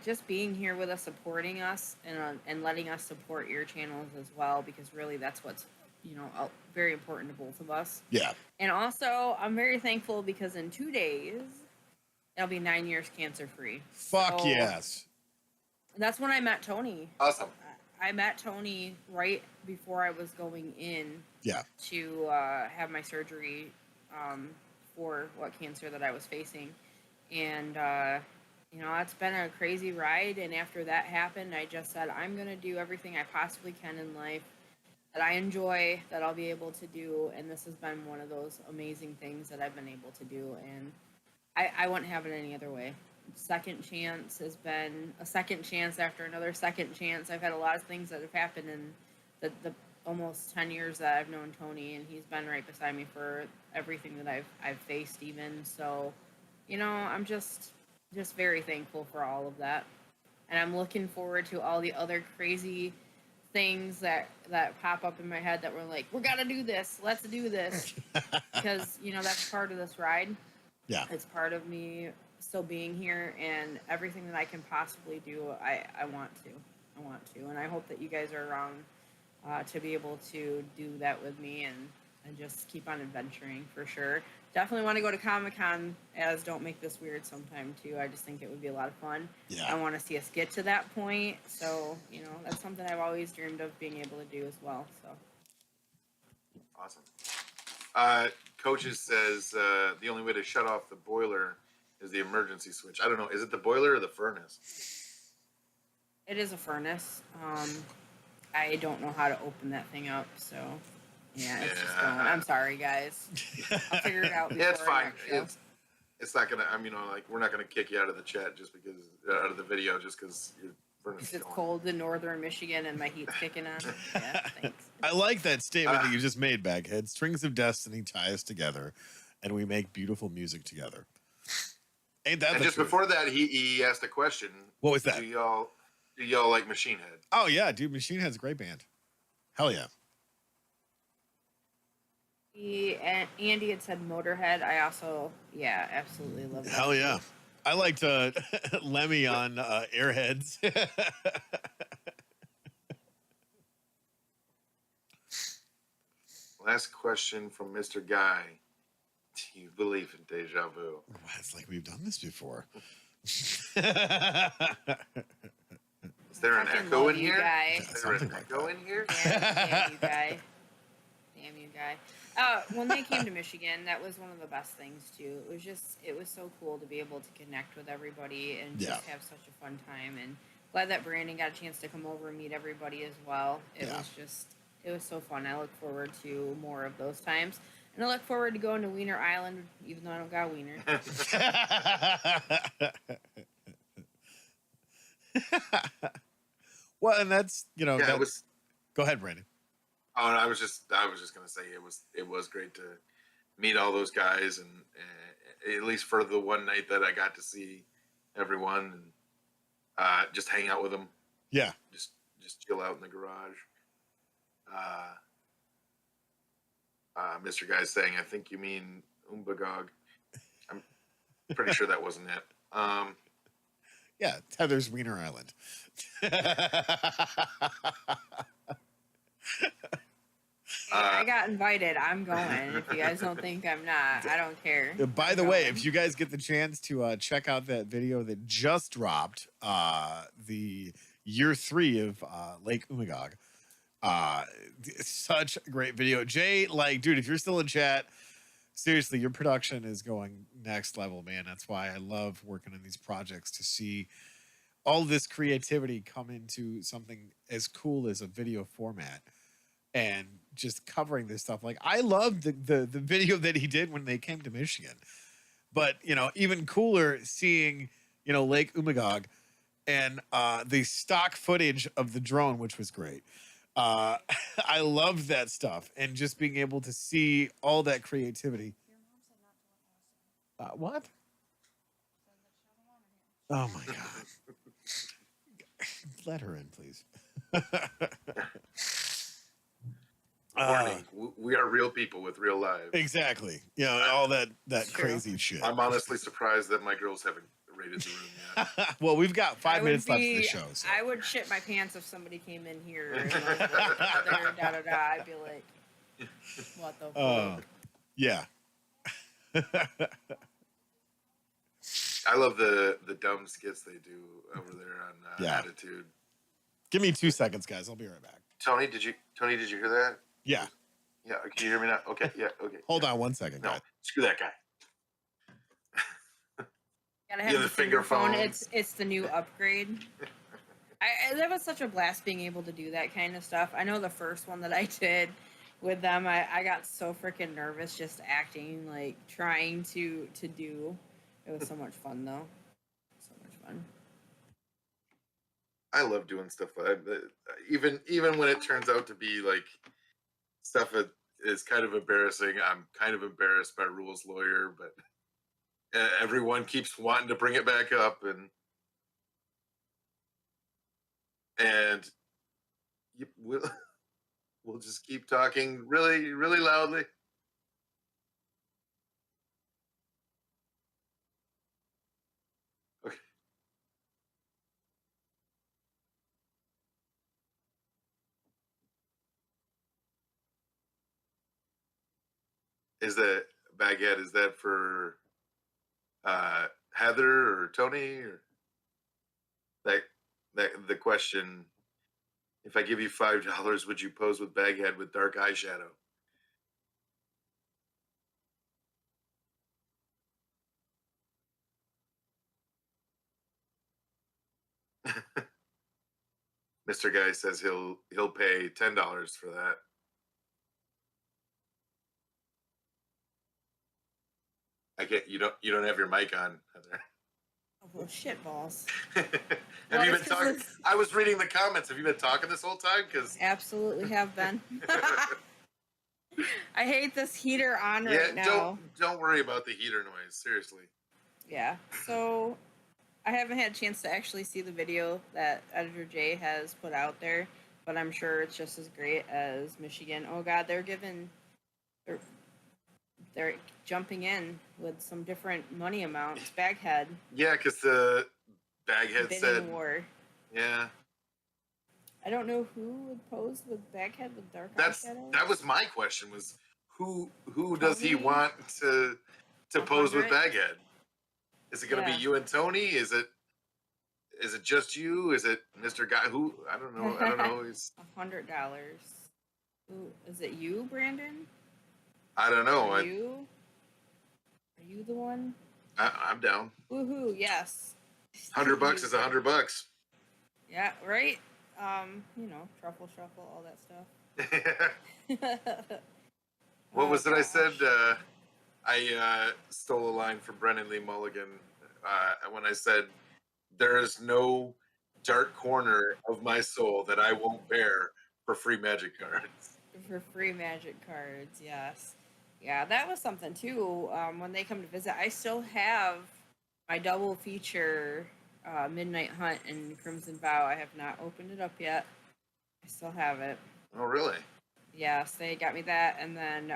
just being here with us, supporting us, and letting us support your channels as well, because really that's what's, you know, very important to both of us. Yeah. And also, I'm very thankful because in 2 days, it'll be 9 years cancer free. Fuck yes. That's when I met Tony. Awesome. I met Tony right before I was going in Yeah. to have my surgery for what cancer that I was facing. And, you know, it's been a crazy ride. And after that happened, I just said, I'm going to do everything I possibly can in life that I enjoy, that I'll be able to do. And this has been one of those amazing things that I've been able to do. And I wouldn't have it any other way. Second chance has been a second chance after another second chance. I've had a lot of things that have happened in the almost 10 years that I've known Tony, and he's been right beside me for everything that I've faced even. So, you know, I'm just very thankful for all of that. And I'm looking forward to all the other crazy things that pop up in my head that were like, we're gonna do this, let's do this. Because, you know, that's part of this ride. Yeah. It's part of me still being here, and everything that I can possibly do, I want to. And I hope that you guys are around to be able to do that with me and just keep on adventuring for sure. Definitely want to go to Comic-Con as Don't Make This Weird sometime too. I just think it would be a lot of fun. Yeah. I want to see us get to that point. So, you know, that's something I've always dreamed of being able to do as well. So Awesome. Coaches says the only way to shut off the boiler is the emergency switch. I don't know. Is it the boiler or the furnace? it is a furnace. I don't know how to open that thing up. So yeah, it's just going. I'm sorry, guys. I'll figure it out. Yeah, it's before our fine. next show. It's not gonna. I mean, you know, like we're not gonna kick you out of the chat just because out of the video just because your furnace. Because it's cold in northern Michigan and my heat's kicking on. Yeah, thanks. I like that statement that you just made, Baghead. Strings of destiny tie us together, and we make beautiful music together. Ain't that And the just truth? before that, he asked a question. What was that? Do y'all like Machine Head? Oh yeah, dude, Machine Head's a great band. Hell yeah. Andy had said Motorhead. I also, yeah, absolutely love that. Hell yeah. I liked Lemmy on Airheads. Last question from Mr. Guy. Do you believe in deja vu? Wow, it's like we've done this before. Is there an Fucking echo love in you, here? Guy. Is there an Something like echo that. in here? Damn you, guy. Damn you, guy. When they came to Michigan, that was one of the best things too. It was so cool to be able to connect with everybody and just have such a fun time. And glad that Brandon got a chance to come over and meet everybody as well. It was so fun. I look forward to more of those times. And I look forward to going to Wiener Island, even though I don't got Wiener. Well, and that's, you know, Yeah, that it was. Go ahead, Brandon. Oh, I was just gonna say it was great to meet all those guys and at least for the one night that I got to see everyone and just hang out with them. Yeah. Just chill out in the garage. Mr. Guy's saying, I think you mean Umbagog. I'm pretty sure that wasn't it. Yeah, Tether's Wiener Island. I got invited. I'm going. If you guys don't think I'm not, I don't care. By I'm the way, going. if you guys get the chance to check out that video that just dropped, the year 3 of Lake Umagog, it's such a great video. Jay, like, dude, if you're still in chat, seriously, your production is going next level, man. That's why I love working on these projects, to see all this creativity come into something as cool as a video format and just covering this stuff. Like, I love the video that he did when they came to Michigan, but, you know, even cooler seeing, you know, Lake Umagog and the stock footage of the drone, which was great. I loved that stuff, and just being able to see all that creativity. What? Oh my God. Let her in, please. Warning, we are real people with real lives. Exactly. You know, all that True. crazy shit. I'm honestly surprised that my girls haven't raided the room yet. Well, we've got 5 I would minutes left of be- the show. So. I would shit my pants if somebody came in here and was like, da da da. I'd be like, what the fuck? Yeah. I love the dumb skits they do over there on Yeah. Attitude. Give me 2 seconds, guys. I'll be right back. Tony, did you hear that? Yeah. Yeah, can you hear me now? Okay, yeah, okay. Hold on 1 second, No, guys. screw that guy. Gotta Yeah, have the the finger finger phone. phones. It's the new upgrade. That was such a blast being able to do that kind of stuff. I know the first one that I did with them, I got so freaking nervous just acting, like trying to do. It was so much fun though. So much fun. I love doing stuff like that. Even when it turns out to be like stuff that is kind of embarrassing. I'm kind of embarrassed by Rule's lawyer, but everyone keeps wanting to bring it back up, and we'll just keep talking really, really loudly. Okay. Is that Baghead? Is that for Heather or Tony or that the question? If I give you $5, would you pose with Baghead with dark eyeshadow? Mr. Guy says he'll pay $10 for that. I get you don't have your mic on, Heather. Oh well, shit balls. Have Well, you it's been 'cause talking? it's- I was reading the comments. Have you been talking this whole time? Because Absolutely have been. I hate this heater on yeah, right now. don't worry about the heater noise. Seriously. Yeah. So I haven't had a chance to actually see the video that Editor J has put out there, but I'm sure it's just as great as Michigan. Oh God, they're they're jumping in with some different money amounts. Baghead Yeah, because the Baghead bidding said, war. yeah. I don't know who would pose with Baghead with dark eyeshadow. That was my question. Was who does he Tony? want to pose with 100? Baghead? Is it going to Yeah. be you and Tony? Is it just you? Is it Mr. Guy? Who? I don't know. I don't know. He's $100. Ooh, is it you, Brandon? I don't know. Are you the one? I'm down. Woohoo! Yes. $100 is $100. Yeah. Right. Truffle shuffle, all that stuff. What Oh, was it I gosh. said? I stole a line from Brennan Lee Mulligan when I said, "There is no dark corner of my soul that I won't bear for free magic cards." For free magic cards, yes. Yeah, that was something too. When they come to visit, I still have my double feature Midnight Hunt and Crimson Vow. I have not opened it up yet. I still have it. Oh, really? Yes, they got me that, and then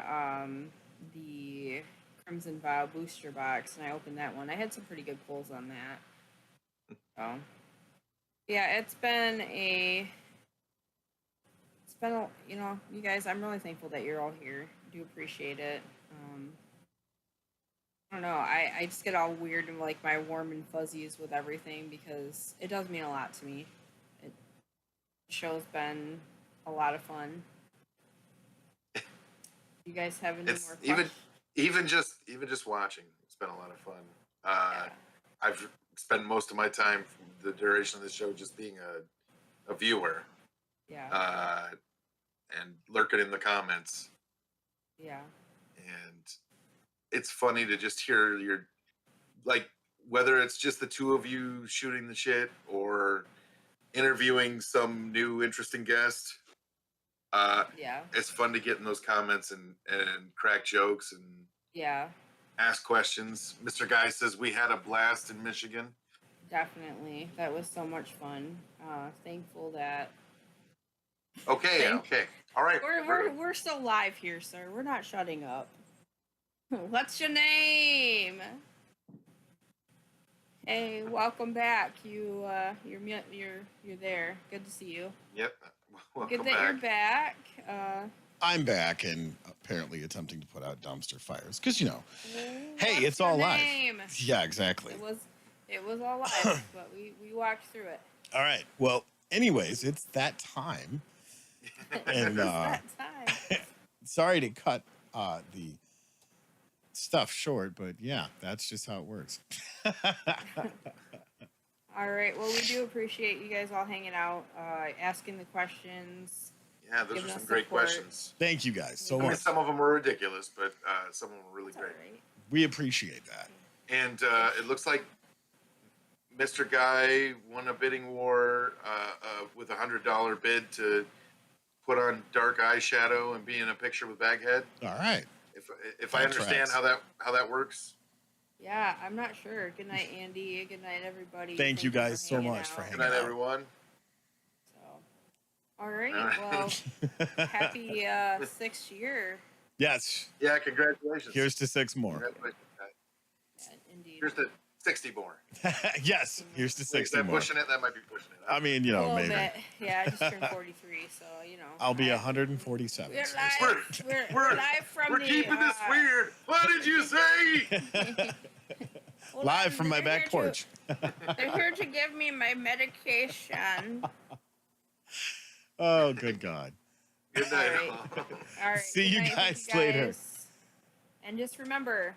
the Crimson Vow booster box, and I opened that one. I had some pretty good pulls on that. So, yeah, it's been you guys, I'm really thankful that you're all here. I do appreciate it. I don't know, I just get all weird and like my warm and fuzzies with everything because it does mean a lot to me. The show's been a lot of fun. You guys have any It's more questions? even just watching. It's been a lot of fun. Yeah. I've spent most of my time, the duration of the show, just being a viewer. Yeah. And lurking in the comments. Yeah. And it's funny to just hear your, like, whether it's just the two of you shooting the shit or interviewing some new interesting guest. Yeah. It's fun to get in those comments and crack jokes and Yeah. ask questions. Mr. Guy says we had a blast in Michigan. Definitely. That was so much fun. Thankful that Okay, okay. All right. we're still live here, sir. We're not shutting up. What's your name? Hey, welcome back. You're there. Good to see you. Yep. Welcome Good that back. you're back. I'm back and apparently attempting to put out dumpster fires because hey, what's it's all your live. name? Yeah, exactly. It was all live, but we walked through it. All right. Well, anyways, it's that time. And It's that time. sorry to cut the stuff short, but yeah, that's just how it works. All right. Well, we do appreciate you guys all hanging out, asking the questions. Yeah, those Giving are some us great support. questions. Thank you guys so I mean, much. some of them were ridiculous, but some of them were really It's all great. right. We appreciate that. And it looks like Mr. Guy won a bidding war with $100 bid to put on dark eyeshadow and be in a picture with Baghead. All right. If I understand Contracts. how that works. Yeah, I'm not sure. Good night, Andy. Good night, everybody. Thank you guys so hanging much for out. hanging Good night, out. everyone. So, all right. All right. Well, happy 6th year. Yes. Yeah, congratulations. Here's to 6 more. Congratulations, guy. Yeah, indeed. Here's to 60 more. Yes. Here's to Wait, is 60 that more. pushing it? That might be pushing it. I mean, A little maybe. bit. Yeah, I just turned 43, so I'll be I- 147. We're so- live. We're live from we're the. keeping this weird. What did you say? Hold Live on, from my they're back here porch. They're here to give me my medication. Oh, good God. Good night. All All right. See good you night, thank guys later. guys. And just remember,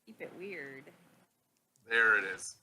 keep it weird. There it is.